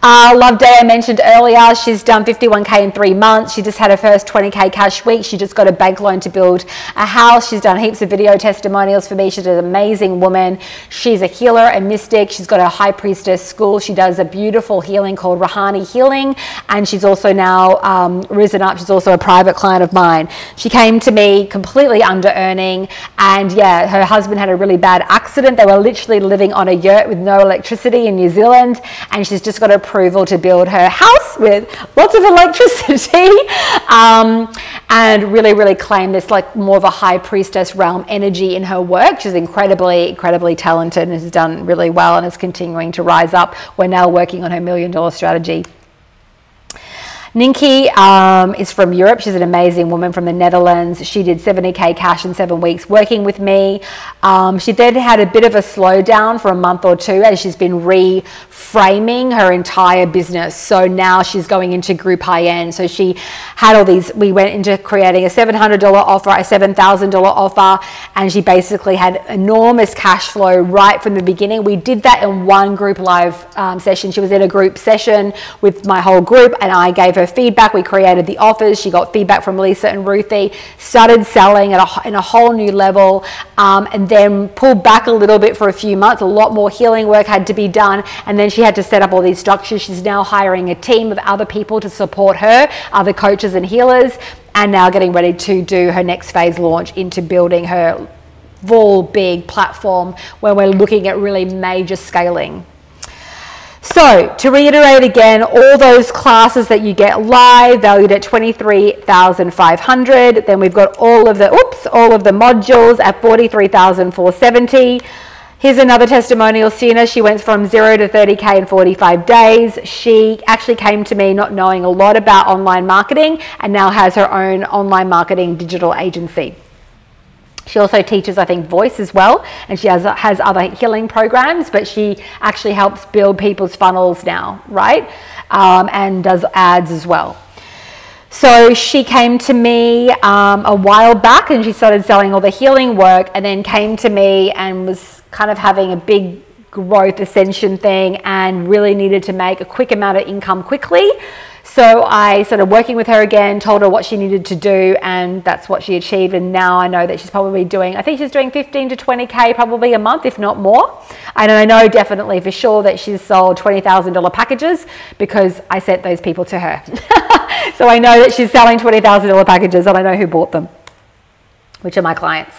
Love Day, I mentioned earlier, she's done 51K in 3 months. She just had her first 20K cash week. She just got a bank loan to build a house. She's done heaps of video testimonials for me. She's an amazing woman. She's a healer, a mystic. She's got a high priestess school. She does a beautiful healing called Rahani Healing, and she's also now risen up. She's also a private client of mine. She came to me completely under earning, and yeah, her husband had a really bad accident. They were literally living on a yurt with no electricity in New Zealand, and she's just got approval to build her house with lots of electricity, and really claim this like more of a high priestess realm energy in her work. She's incredibly talented and has done really well and is continuing to rise up. We're now working on her $1 million strategy. Ninky is from Europe. She's an amazing woman from the Netherlands. She did 70K cash in 7 weeks working with me. She then had a bit of a slowdown for a month or 2 as she's been reframing her entire business. So now she's going into group high end. So she had all these, we went into creating a $700 offer, a $7,000 offer, and she basically had enormous cash flow right from the beginning. We did that in one group live session. She was in a group session with my whole group, and I gave her feedback. We created the offers. She got feedback from Lisa and Ruthie, started selling at in a whole new level, and then pulled back a little bit for a few months. A lot more healing work had to be done, and then she had to set up all these structures. She's now hiring a team of other people to support her, other coaches and healers, and now getting ready to do her next phase launch into building her full big platform where we're looking at really major scaling. So to reiterate again, all those classes that you get live valued at $23,500. Then we've got all of the modules at $43,470. Here's another testimonial, Sienna. She went from 0 to 30K in 45 days. She actually came to me not knowing a lot about online marketing and now has her own online marketing digital agency. She also teaches, I think, voice as well, and she has other healing programs, but she actually helps build people's funnels now, right? And does ads as well. So she came to me a while back, and she started selling all the healing work, and then came to me and was kind of having a big growth ascension thing and really needed to make a quick amount of income quickly. So I started working with her again, told her what she needed to do, and that's what she achieved. And now I know that she's probably doing, I think she's doing 15 to 20K probably a month, if not more. And I know definitely for sure that she's sold $20,000 packages because I sent those people to her. So I know that she's selling $20,000 packages, and I know who bought them, which are my clients.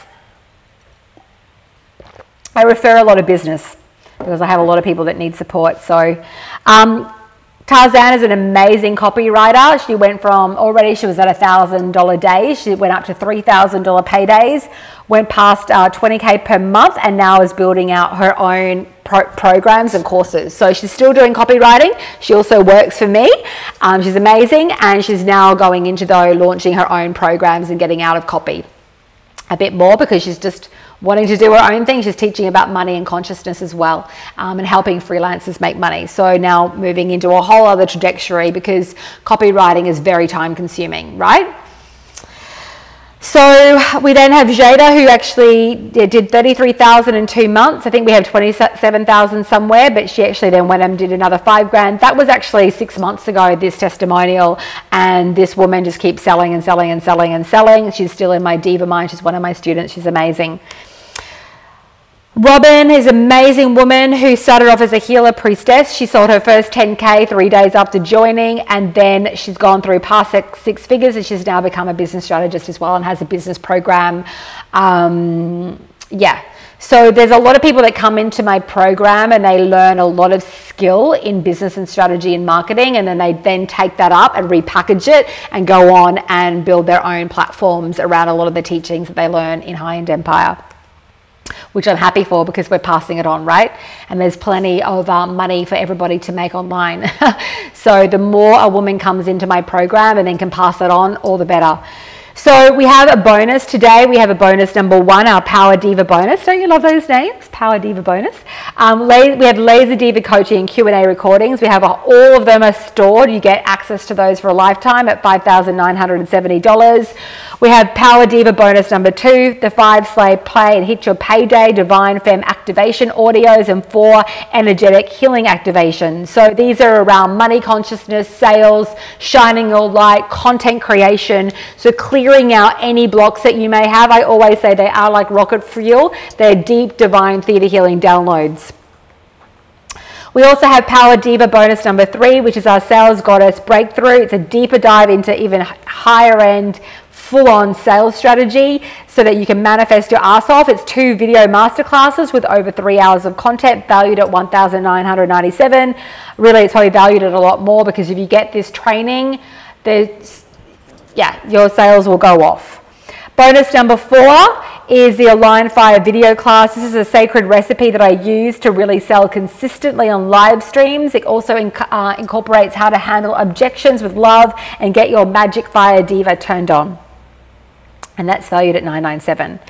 I refer a lot of business because I have a lot of people that need support. So Tarzan is an amazing copywriter. She went from, already she was at $1,000 days. She went up to $3,000 paydays, went past 20K per month, and now is building out her own programs and courses. So she's still doing copywriting. She also works for me. She's amazing, and she's now going into launching her own programs and getting out of copy a bit more because she's just wanting to do her own thing. She's teaching about money and consciousness as well, and helping freelancers make money. So now moving into a whole other trajectory because copywriting is very time consuming, right? So we then have Jada, who actually did 33,000 in 2 months. I think we have 27,000 somewhere, but she actually then went and did another $5,000. That was actually 6 months ago, this testimonial, and this woman just keeps selling and selling and selling and selling. She's still in my Diva mind. She's one of my students. She's amazing. Robin is an amazing woman who started off as a healer priestess. She sold her first 10K 3 days after joining, and then she's gone through past 6 figures, and she's now become a business strategist as well and has a business program. So there's a lot of people that come into my program and they learn a lot of skill in business and strategy and marketing, and then they take that up and repackage it and go on and build their own platforms around a lot of the teachings that they learn in High End Empire. which I'm happy for because we're passing it on, right? And there's plenty of money for everybody to make online. So the more a woman comes into my program and then can pass it on, all the better. So we have a bonus today. We have a bonus number 1, our Power Diva bonus. Don't you love those names? Power Diva bonus. We have Laser Diva coaching and Q&A recordings. We have all of them are stored. You get access to those for a lifetime at $5,970. We have Power Diva bonus number 2, the 5 Slave Play and Hit Your Payday Divine Femme activation audios, and 4 energetic healing activations. So these are around money consciousness, sales, shining your light, content creation. So clearing out any blocks that you may have. I always say they are like rocket fuel. They're deep divine theater healing downloads. We also have Power Diva bonus number 3, which is our Sales Goddess Breakthrough. It's a deeper dive into even higher end full-on sales strategy so that you can manifest your ass off. It's 2 video masterclasses with over 3 hours of content, valued at $1,997. Really, it's probably valued at a lot more because if you get this training, your sales will go off. Bonus number 4 is the Align Fire video class. This is a sacred recipe that I use to really sell consistently on live streams. It also incorporates how to handle objections with love and get your magic fire diva turned on. And that's valued at $997.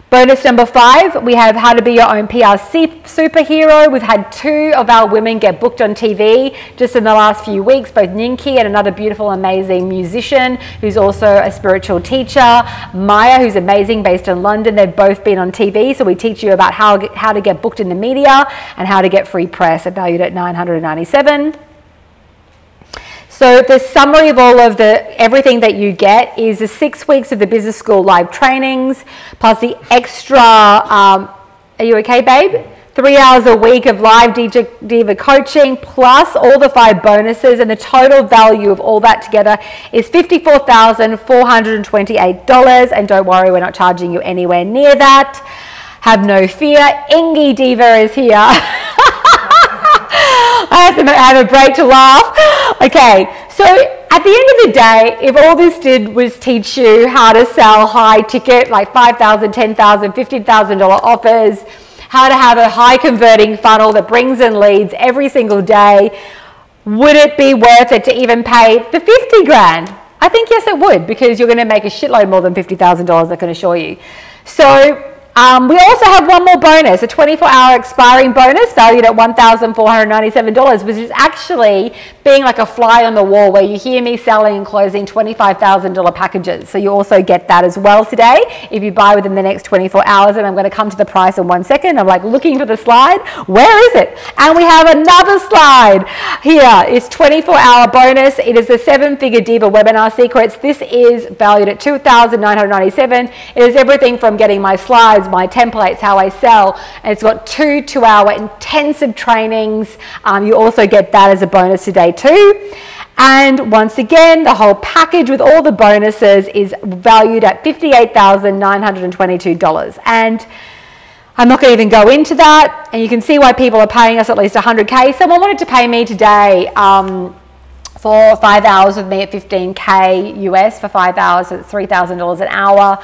Bonus number 5, we have how to be your own PR superhero. We've had 2 of our women get booked on TV just in the last few weeks, both Ninki and another beautiful, amazing musician who's also a spiritual teacher, Maya, who's amazing, based in London. They've both been on TV, so we teach you about how to get booked in the media and how to get free press, valued at $997. So the summary of all of everything that you get is the 6 weeks of the business school live trainings, plus the extra, are you okay, babe? 3 hours a week of live Diva coaching, plus all the 5 bonuses, and the total value of all that together is $54,428. And don't worry, we're not charging you anywhere near that. Have no fear. Ingy Diva is here. I have to have a break to laugh. Okay, so at the end of the day, if all this did was teach you how to sell high ticket, like $5,000, $10,000, $15,000 offers, how to have a high converting funnel that brings in leads every single day, would it be worth it to even pay the 50 grand? I think yes, it would, because you're going to make a shitload more than $50,000, I can assure you. So we also have one more bonus, a 24-hour expiring bonus valued at $1,497, which is actually being like a fly on the wall, where you hear me selling and closing $25,000 packages. So you also get that as well today if you buy within the next 24 hours. And I'm going to come to the price in 1 second. I'm like looking for the slide. Where is it? And we have another slide here. It's 24-hour bonus. It is the 7-figure Diva webinar secrets. This is valued at $2,997. It is everything from getting my slides, my templates, how I sell, and it's got 2 2-hour intensive trainings. You also get that as a bonus today too. And once again, the whole package with all the bonuses is valued at $58,922. And I'm not going to even go into that. And you can see why people are paying us at least $100K. Someone wanted to pay me today for 5 hours with me at $15K US for 5 hours at $3,000 an hour.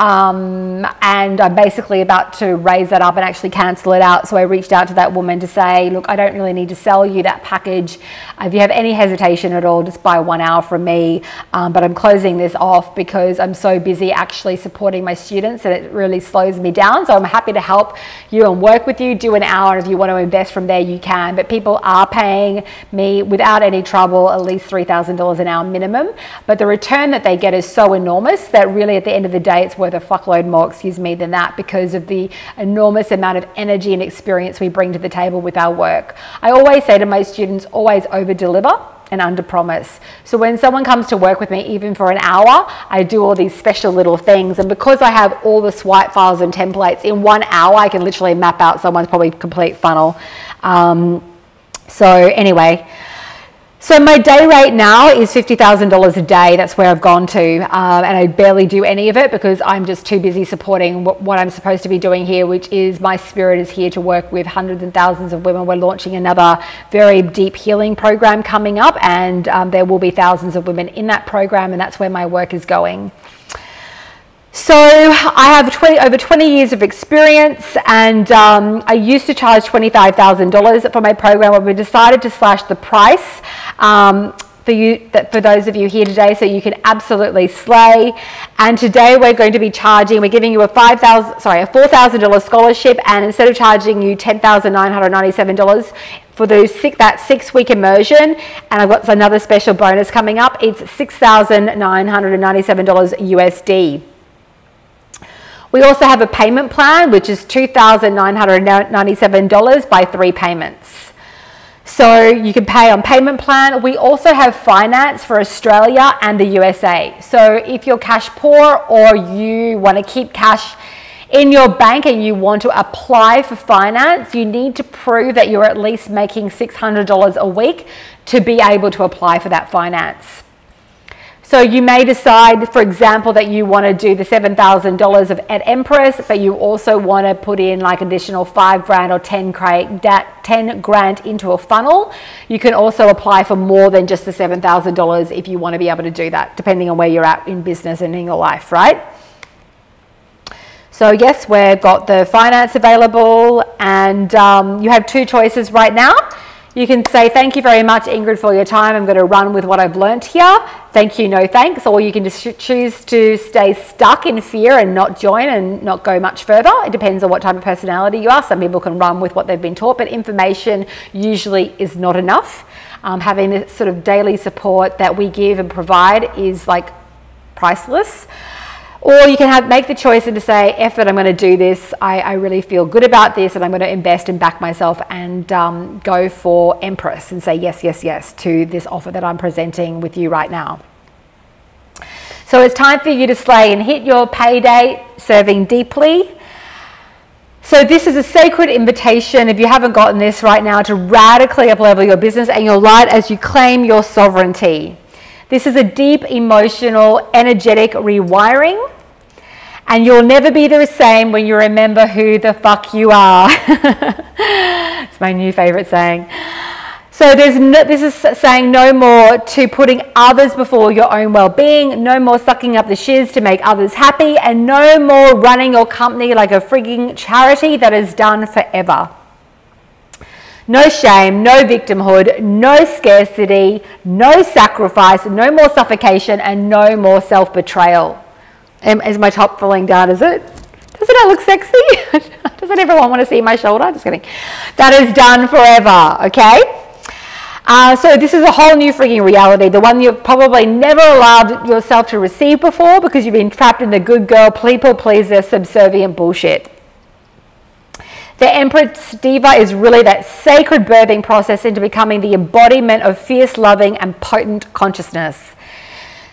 And I'm basically about to raise that up and actually cancel it out. So I reached out to that woman to say, look, I don't really need to sell you that package. If you have any hesitation at all, just buy 1 hour from me. But I'm closing this off because I'm so busy actually supporting my students and it really slows me down. So I'm happy to help you and work with you, do an hour. And if you want to invest from there, you can. But people are paying me without any trouble at least $3,000 an hour minimum. But the return that they get is so enormous that really at the end of the day, it's worth a fuckload more, than that, because of the enormous amount of energy and experience we bring to the table with our work. I always say to my students, always over deliver and under promise. So when someone comes to work with me, even for an hour, I do all these special little things. And because I have all the swipe files and templates, in 1 hour, I can literally map out someone's probably complete funnel. So anyway, so my day rate now is $50,000 a day. That's where I've gone to. And I barely do any of it because I'm just too busy supporting what I'm supposed to be doing here, which is my spirit is here to work with hundreds and thousands of women. We're launching another very deep healing program coming up, and there will be thousands of women in that program, and that's where my work is going. So I have over 20 years of experience, and I used to charge $25,000 for my program, but we decided to slash the price for those of you here today, so you can absolutely slay. And today we're going to be we're giving you a $4,000 scholarship, and instead of charging you $10,997 for that 6-week immersion, and I've got another special bonus coming up, it's $6,997 USD. We also have a payment plan, which is $2,997 by 3 payments. So you can pay on payment plan. We also have finance for Australia and the USA. So if you're cash poor or you want to keep cash in your bank and you want to apply for finance, you need to prove that you're at least making $600 a week to be able to apply for that finance. So you may decide, for example, that you want to do the $7,000 at Empress, but you also want to put in like additional $5,000 or 10 grand into a funnel. You can also apply for more than just the $7,000 if you want to be able to do that, depending on where you're at in business and in your life, right? So yes, we've got the finance available, and you have 2 choices right now. You can say, thank you very much, Ingrid, for your time. I'm going to run with what I've learnt here. Thank you, no thanks. Or you can just choose to stay stuck in fear and not join and not go much further. It depends on what type of personality you are. Some people can run with what they've been taught, but information usually is not enough. Having the sort of daily support that we give and provide is like priceless. Or you can make the choice and to say, F it, I'm going to do this. I really feel good about this, and I'm going to invest and back myself and go for Empress and say yes, yes, yes to this offer that I'm presenting with you right now. So it's time for you to slay and hit your pay date, serving deeply. So this is a sacred invitation, if you haven't gotten this right now, to radically uplevel your business and your light as you claim your sovereignty. This is a deep, emotional, energetic rewiring, and you'll never be the same when you remember who the fuck you are. It's my new favorite saying. So this is saying no more to putting others before your own well-being, no more sucking up the shiz to make others happy, and no more running your company like a frigging charity that is done forever. No shame, no victimhood, no scarcity, no sacrifice, no more suffocation, and no more self-betrayal. Is my top falling down, is it? Doesn't that look sexy? Doesn't everyone want to see my shoulder? Just kidding. That is done forever, okay? So this is a whole new freaking reality, the one you've probably never allowed yourself to receive before because you've been trapped in the good girl, people pleaser, subservient bullshit. The Empress Diva is really that sacred birthing process into becoming the embodiment of fierce, loving, and potent consciousness.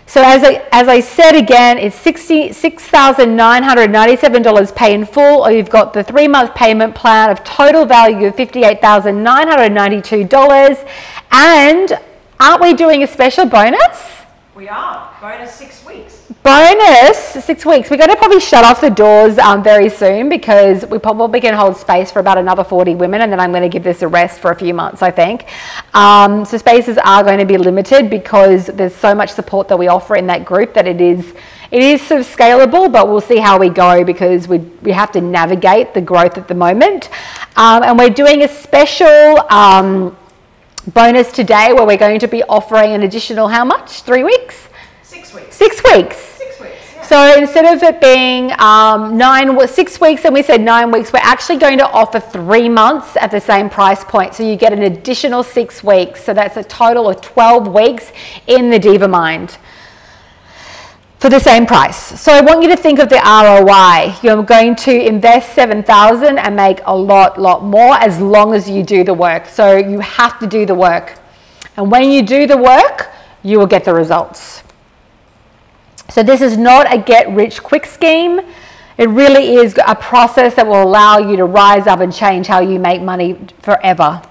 So as I said again, it's $6,997 pay in full, or you've got the 3-month payment plan of total value of $58,992. And aren't we doing a special bonus? We are. Bonus 6 weeks. Bonus 6 weeks. We're going to probably shut off the doors very soon because we probably can hold space for about another 40 women, and then I'm going to give this a rest for a few months, I think. So spaces are going to be limited because there's so much support that we offer in that group that it is sort of scalable, but we'll see how we go because we have to navigate the growth at the moment. And we're doing a special bonus today where we're going to be offering an additional how much? 3 weeks? 6 weeks. 6 weeks. 6 weeks, yeah. So instead of it being 6 weeks and we said 9 weeks, we're actually going to offer 3 months at the same price point. So you get an additional 6 weeks. So that's a total of 12 weeks in the Diva Mind for the same price. So I want you to think of the ROI. You're going to invest $7,000 and make a lot more as long as you do the work. So you have to do the work. And when you do the work, you will get the results. So this is not a get-rich-quick scheme. It really is a process that will allow you to rise up and change how you make money forever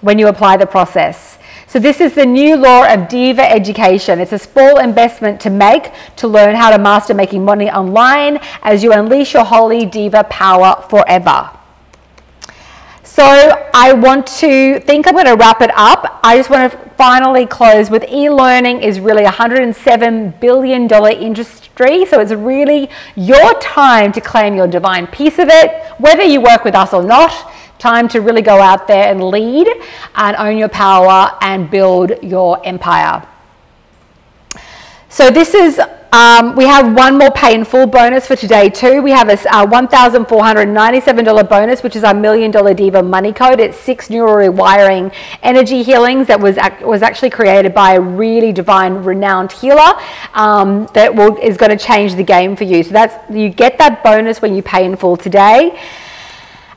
when you apply the process. So this is the new law of Diva education. It's a small investment to make to learn how to master making money online as you unleash your holy Diva power forever. So I think I'm going to wrap it up. I just want to finally close with e-learning is really a $107 billion industry. So it's really your time to claim your divine piece of it, whether you work with us or not. Time to really go out there and lead and own your power and build your empire. So this is, we have one more pay in full bonus for today too. We have a $1,497 bonus, which is our $1 Million Diva money code. It's 6 neural rewiring energy healings that was actually created by a really divine, renowned healer that is going to change the game for you. So you get that bonus when you pay in full today.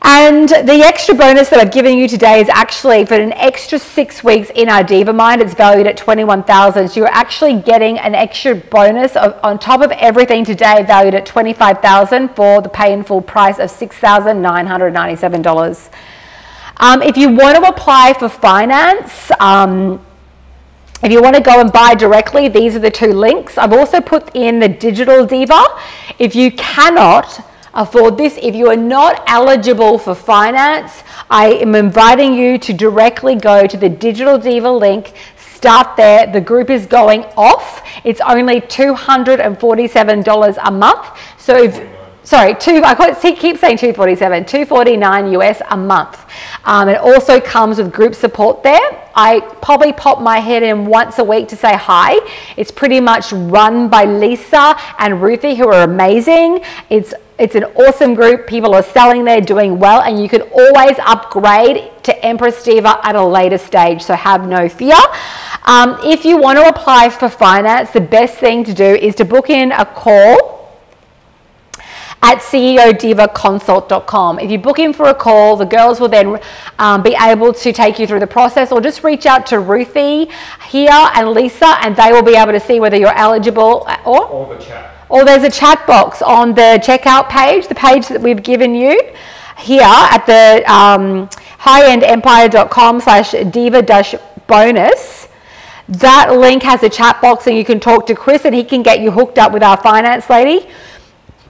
And the extra bonus that I've given you today is actually for an extra 6 weeks in our Diva Mind. It's valued at $21,000. So you're actually getting an extra bonus on top of everything today, valued at $25,000 for the pay in full price of $6,997. If you want to apply for finance, if you want to go and buy directly, these are the 2 links. I've also put in the Digital Diva. If you cannot afford this, if you are not eligible for finance, I am inviting you to directly go to the Digital Diva link. Start there. The group is going off. It's only $247 a month. So if sorry, I keep saying 247, $249 US a month. It also comes with group support there. I probably pop my head in once a week to say hi. It's pretty much run by Lisa and Ruthie, who are amazing. It's an awesome group. People are selling there, doing well, and you can always upgrade to Empress Diva at a later stage, so have no fear. If you want to apply for finance, the best thing to do is to book in a call at ceodivaconsult.com. If you book in for a call, the girls will then be able to take you through the process, or just reach out to Ruthie here and Lisa, and they will be able to see whether you're eligible Or the chat. Or there's a chat box on the checkout page, the page that we've given you here at the highendempire.com/diva-bonus. That link has a chat box, and you can talk to Chris, and he can get you hooked up with our finance lady.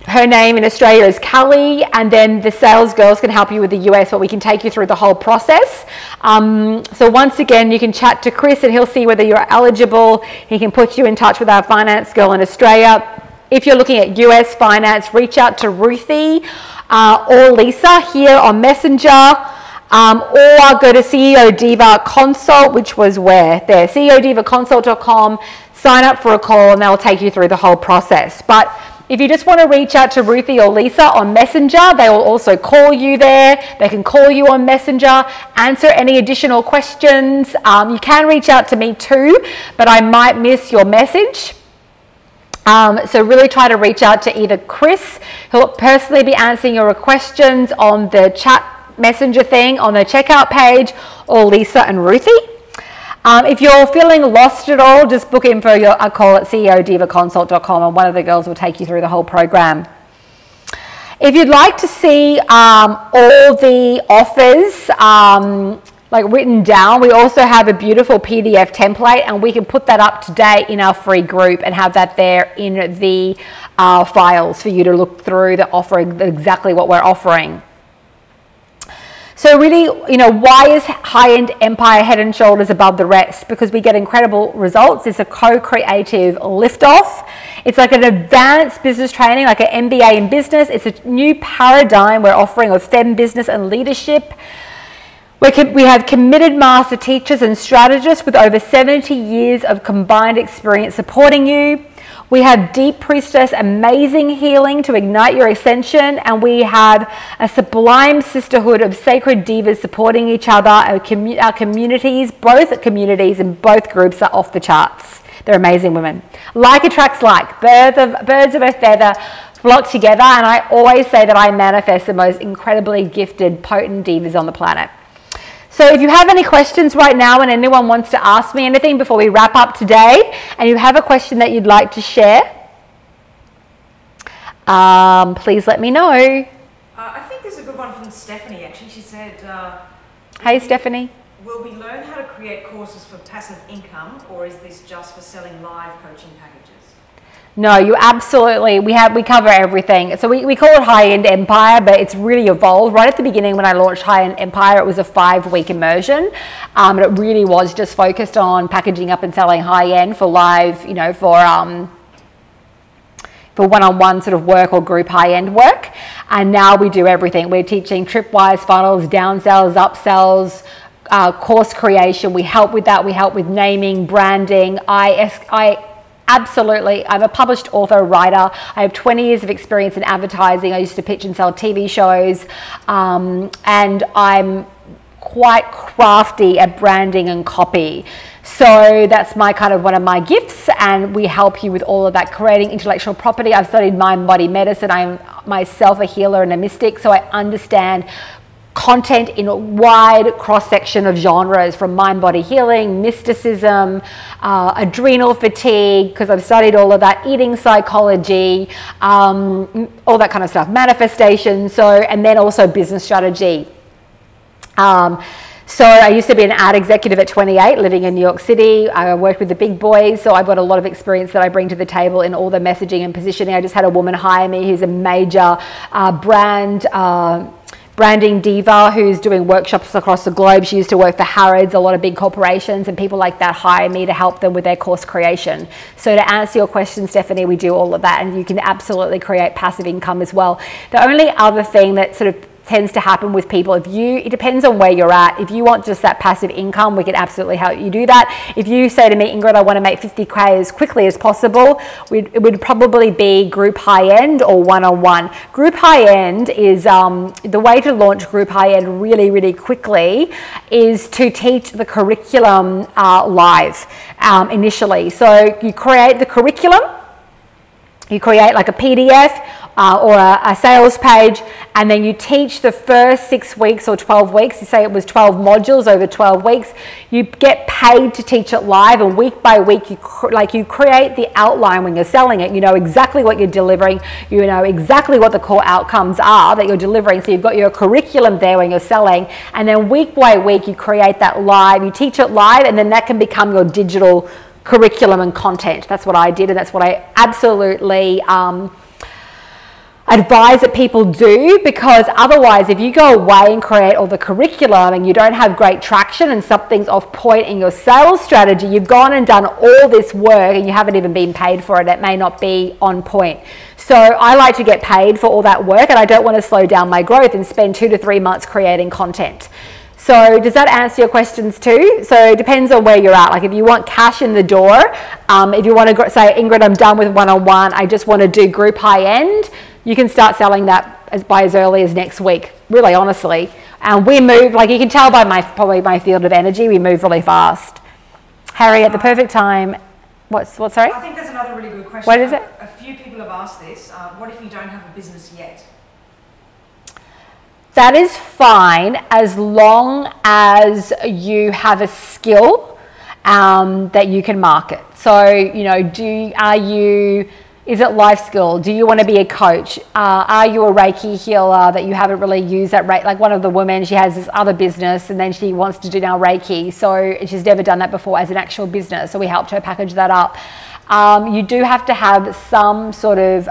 Her name in Australia is Kelly, and then the sales girls can help you with the US, but we can take you through the whole process. So once again, you can chat to Chris, and he'll see whether you're eligible. He can put you in touch with our finance girl in Australia. If you're looking at US finance, reach out to Ruthie or Lisa here on Messenger, or go to CEO Diva Consult, which was where? There, ceodivaconsult.com, sign up for a call, and they'll take you through the whole process. But if you just want to reach out to Ruthie or Lisa on Messenger, they will also call you there. They can call you on Messenger, answer any additional questions. You can reach out to me too, but I might miss your message. So really try to reach out to either Chris, who'll personally be answering your questions on the chat messenger thing on the checkout page, or Lisa and Ruthie. If you're feeling lost at all, just book in for a call at ceodivaconsult.com, and one of the girls will take you through the whole program. If you'd like to see all the offers like written down, we also have a beautiful PDF template, and we can put that up today in our free group and have that there in the files for you to look through the offer, exactly what we're offering. So really, why is High-End Empire head and shoulders above the rest? Because we get incredible results. It's a co-creative liftoff. It's like an advanced business training, like an MBA in business. It's a new paradigm we're offering of STEM business and leadership. We have committed master teachers and strategists with over 70 years of combined experience supporting you. We have Deep Priestess amazing healing to ignite your ascension, and we have a sublime sisterhood of sacred divas supporting each other. Our communities, both communities and both groups are off the charts. They're amazing women. Like attracts like. Birds of a feather flock together, and I always say that I manifest the most incredibly gifted, potent divas on the planet. So if you have any questions right now, and anyone wants to ask me anything before we wrap up today, and you have a question that you'd like to share, please let me know. I think there's a good one from Stephanie, actually. She said, Hey, Stephanie. will we learn how to create courses for passive income, or is this just for selling live coaching packages? No, you absolutely, we cover everything. So we call it High-End Empire, but it's really evolved. Right at the beginning when I launched High-End Empire, it was a 5-week immersion. And it really was just focused on packaging up and selling high-end for live, for one-on-one sort of work or group high-end work. And now we do everything. We're teaching tripwires, funnels, downsells, upsells, course creation. We help with that. We help with naming, branding. Absolutely. I'm a published author, writer. I have 20 years of experience in advertising. I used to pitch and sell TV shows. And I'm quite crafty at branding and copy. So that's my kind of one of my gifts, and we help you with all of that, creating intellectual property. I've studied mind body medicine. I'm myself a healer and a mystic, so I understand content in a wide cross-section of genres, from mind-body healing, mysticism, adrenal fatigue, because I've studied all of that, eating psychology, all that kind of stuff, manifestation, and then also business strategy. So I used to be an ad executive at 28, living in New York City. I worked with the big boys, so I've got a lot of experience that I bring to the table in all the messaging and positioning. I just had a woman hire me who's a major branding diva who's doing workshops across the globe. She used to work for Harrods, a lot of big corporations, and people like that hire me to help them with their course creation. So to answer your question, Stephanie, we do all of that, and you can absolutely create passive income as well. The only other thing that sort of tends to happen with people, it depends on where you're at. If you want just that passive income, we can absolutely help you do that. If you say to me, Ingrid, I want to make 50K as quickly as possible, it would probably be group high-end or one-on-one. Group high-end is, the way to launch group high-end really, really quickly is to teach the curriculum live initially. So you create the curriculum, you create like a PDF or a sales page, and then you teach the first 6 weeks or 12 weeks. You say it was 12 modules over 12 weeks. You get paid to teach it live, and week by week, you create the outline when you're selling it. You know exactly what you're delivering. You know exactly what the core outcomes are that you're delivering. So you've got your curriculum there when you're selling, and then week by week, you create that live. You teach it live, and then that can become your digital curriculum and content. That's what I did, and that's what I absolutely advise that people do, because otherwise if you go away and create all the curriculum and you don't have great traction and something's off point in your sales strategy, you've gone and done all this work and you haven't even been paid for it. It may not be on point. So I like to get paid for all that work, and I don't want to slow down my growth and spend 2 to 3 months creating content. So does that answer your questions too? So it depends on where you're at. Like if you want cash in the door, if you want to say, Ingrid, I'm done with one-on-one, I just want to do group high-end, you can start selling that by as early as next week, really honestly. And we move, like you can tell by probably my field of energy, we move really fast. Harry, at the perfect time, what, sorry? I think that's another really good question. What is it? A few people have asked this. What if you don't have a business yet? That is fine as long as you have a skill that you can market. So, you know, is it life skill? Do you want to be a coach? Are you a Reiki healer that you haven't really used that Reiki? Like one of the women, she has this other business and then she wants to do now Reiki. So she's never done that before as an actual business. So we helped her package that up. You do have to have some sort of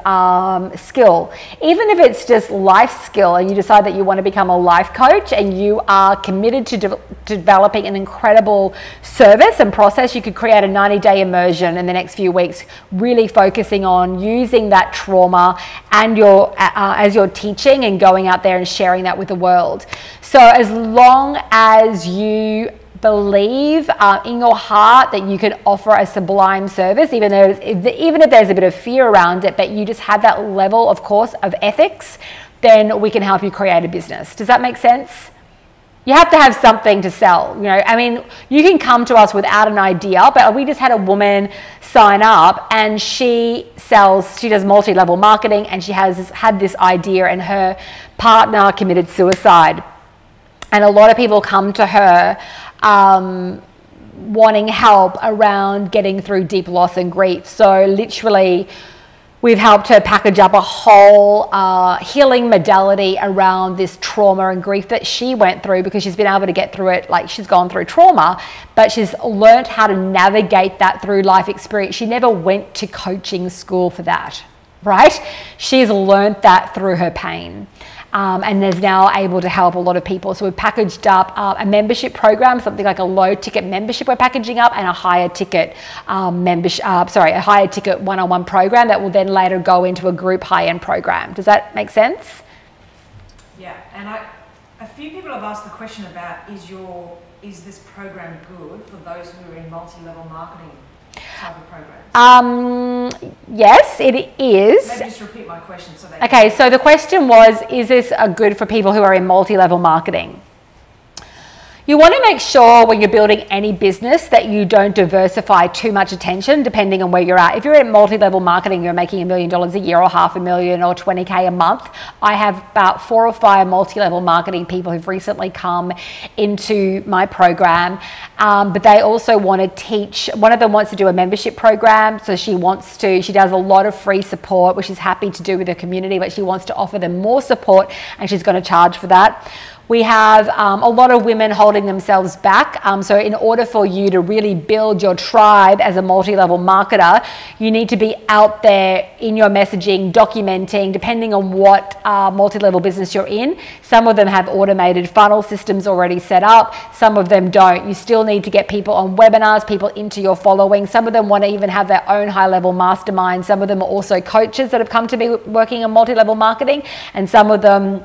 skill, even if it's just life skill, and you decide that you want to become a life coach and you are committed to developing an incredible service and process. You could create a 90-day immersion in the next few weeks, really focusing on using that trauma and as you're teaching and going out there and sharing that with the world. So as long as you believe in your heart that you can offer a sublime service, even if there's a bit of fear around it, but you just have that level, of course, of ethics, then we can help you create a business. Does that make sense? You have to have something to sell. You know, I mean, you can come to us without an idea, but we just had a woman sign up and she does multi-level marketing, and she has had this idea and her partner committed suicide. And a lot of people come to her wanting help around getting through deep loss and grief. So literally, we've helped her package up a whole healing modality around this trauma and grief that she went through, because she's been able to get through it. Like, she's gone through trauma, but she's learned how to navigate that through life experience. She never went to coaching school for that. right? She's learned that through her pain. And is now able to help a lot of people. So we've packaged up a membership program, something like a low ticket membership we're packaging up, and a higher ticket a higher ticket one-on-one program that will then later go into a group high-end program. Does that make sense? Yeah, and a few people have asked the question about is this program good for those who are in multi-level marketing type of programs? Yes, it is. Maybe just repeat my question so they Okay, so the question was, is this good for people who are in multi-level marketing? You want to make sure when you're building any business that you don't diversify too much attention depending on where you're at. If you're in multi-level marketing, you're making $1 million a year or $500,000 or 20K a month. I have about 4 or 5 multi-level marketing people who've recently come into my program, but they also want to teach. One of them wants to do a membership program, so she does a lot of free support, which she's happy to do with her community, but she wants to offer them more support and she's going to charge for that. We have a lot of women holding themselves back. So in order for you to really build your tribe as a multi-level marketer, you need to be out there in your messaging, documenting, depending on what multi-level business you're in. Some of them have automated funnel systems already set up. Some of them don't. You still need to get people on webinars, people into your following. Some of them want to even have their own high-level mastermind. Some of them are also coaches that have come to me working in multi-level marketing, and some of them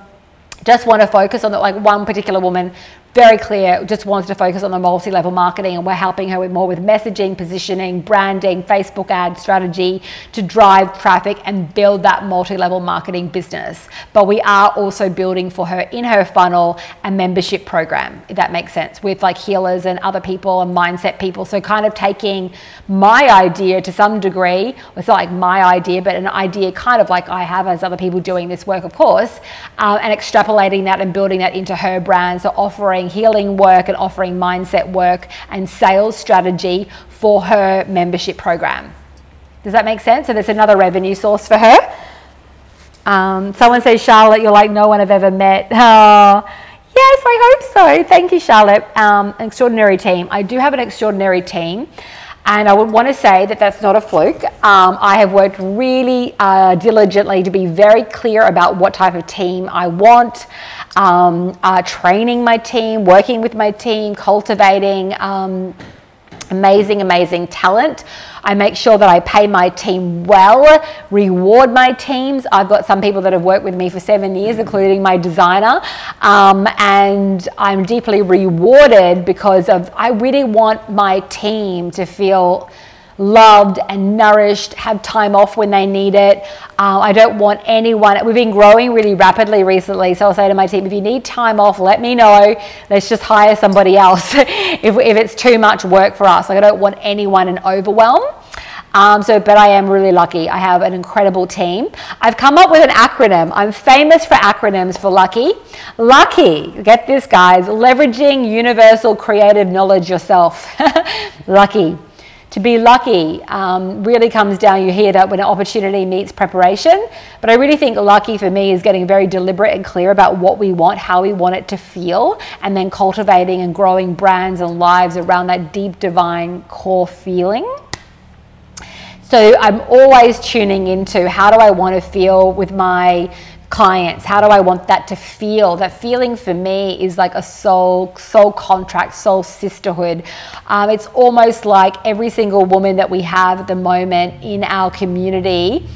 just want to focus on like one particular woman, very clear, just wants to focus on the multi-level marketing, and we're helping her with more with messaging, positioning, branding, Facebook ad strategy to drive traffic and build that multi-level marketing business. But we are also building for her in her funnel a membership program, if that makes sense, with like healers and other people and mindset people. So kind of taking my idea to some degree, it's not like my idea, but an idea kind of like I have as other people doing this work, of course, and extrapolating that and building that into her brand. So offering healing work and offering mindset work and sales strategy for her membership program. Does that make sense? So there's another revenue source for her. Someone says, Charlotte, you're like no one I've ever met. Oh, yes, I hope so. Thank you, Charlotte. An extraordinary team. I do have an extraordinary team. And I would want to say that that's not a fluke. I have worked really diligently to be very clear about what type of team I want, training my team, working with my team, cultivating amazing talent. I make sure that I pay my team well, reward my teams. I've got some people that have worked with me for 7 years, including my designer, and I'm deeply rewarded because I really want my team to feel loved and nourished, have time off when they need it. I don't want anyone, we've been growing really rapidly recently, so I'll say to my team, if you need time off, let me know. Let's just hire somebody else if it's too much work for us. Like, I don't want anyone in overwhelm. But I am really lucky. I have an incredible team. I've come up with an acronym. I'm famous for acronyms for Lucky. Lucky, get this guys, leveraging universal creative knowledge yourself. Lucky. To be lucky really comes down, you hear that when an opportunity meets preparation, but I really think lucky for me is getting very deliberate and clear about what we want, how we want it to feel, and then cultivating and growing brands and lives around that deep divine core feeling. So I'm always tuning into how do I want to feel with my clients? How do I want that to feel? That feeling for me is like a soul contract, soul sisterhood. It's almost like every single woman that we have at the moment in our community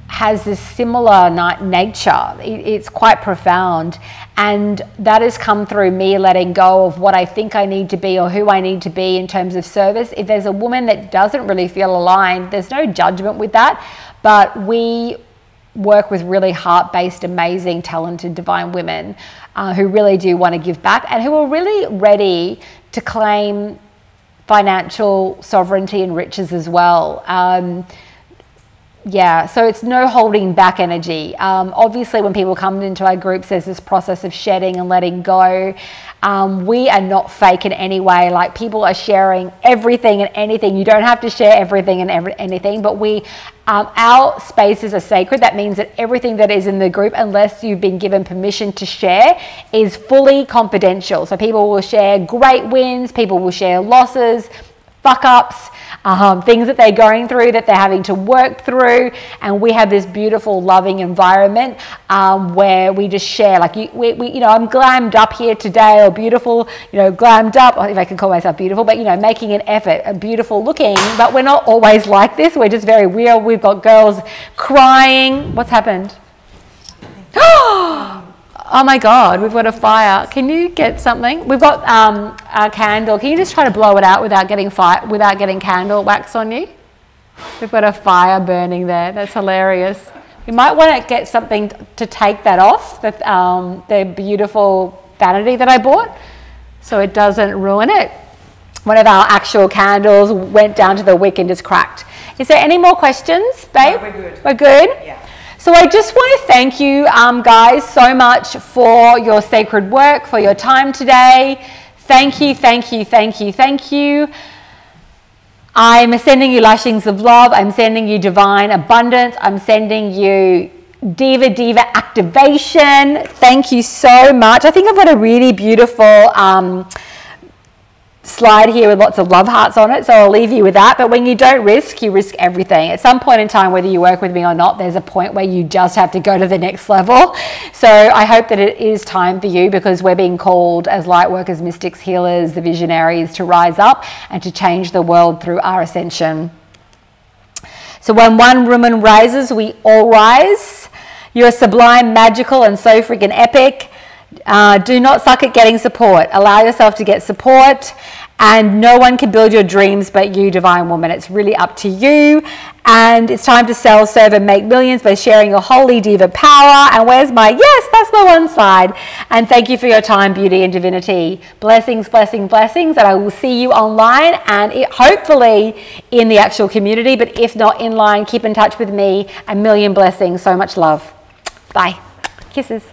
has this similar nature. It's quite profound. And that has come through me letting go of what I think I need to be or who I need to be in terms of service. If there's a woman that doesn't really feel aligned, there's no judgment with that. But we work with really heart-based, amazing, talented, divine women who really do want to give back and who are really ready to claim financial sovereignty and riches as well. Yeah, so it's no holding back energy. Obviously, when people come into our groups, there's this process of shedding and letting go. We are not fake in any way. Like, people are sharing everything and anything. You don't have to share everything and anything, but our spaces are sacred. That means that everything that is in the group, unless you've been given permission to share, is fully confidential. So people will share great wins, people will share losses, fuck ups, things that they're going through, that they're having to work through, and we have this beautiful, loving environment where we just share. Like I'm glammed up here today, or beautiful, glammed up. If I can call myself beautiful, but making an effort, beautiful looking. But we're not always like this. We're just very real. We've got girls crying. What's happened? Oh my God, we've got a fire. Can you get something? We've got a candle. Can you just try to blow it out without getting candle wax on you? We've got a fire burning there. That's hilarious. You might want to get something to take that off, the beautiful vanity that I bought, so it doesn't ruin it. One of our actual candles went down to the wick and just cracked. Is there any more questions, babe? No, we're good. We're good? Yeah. So I just want to thank you guys so much for your sacred work, for your time today. Thank you, thank you, thank you, thank you. I'm sending you lashings of love. I'm sending you divine abundance. I'm sending you Diva activation. Thank you so much. I think I've got a really beautiful slide here with lots of love hearts on it, so I'll leave you with that. But when you don't risk, you risk everything. At some point in time, whether you work with me or not, there's a point where you just have to go to the next level. So I hope that it is time for you, because we're being called as light workers, mystics, healers, the visionaries, to rise up and to change the world through our ascension. So when one woman rises, we all rise. You're sublime, magical, and so freaking epic. Do not suck at getting support. Allow yourself to get support, and no one can build your dreams but you, divine woman. It's really up to you, and it's time to sell, serve, and make millions by sharing your holy diva power. And where's my, yes, that's my one slide. And thank you for your time, beauty, and divinity. Blessings, blessings, blessings, and I will see you online and hopefully in the actual community, but if not in line, keep in touch with me. A million blessings. So much love. Bye. Kisses.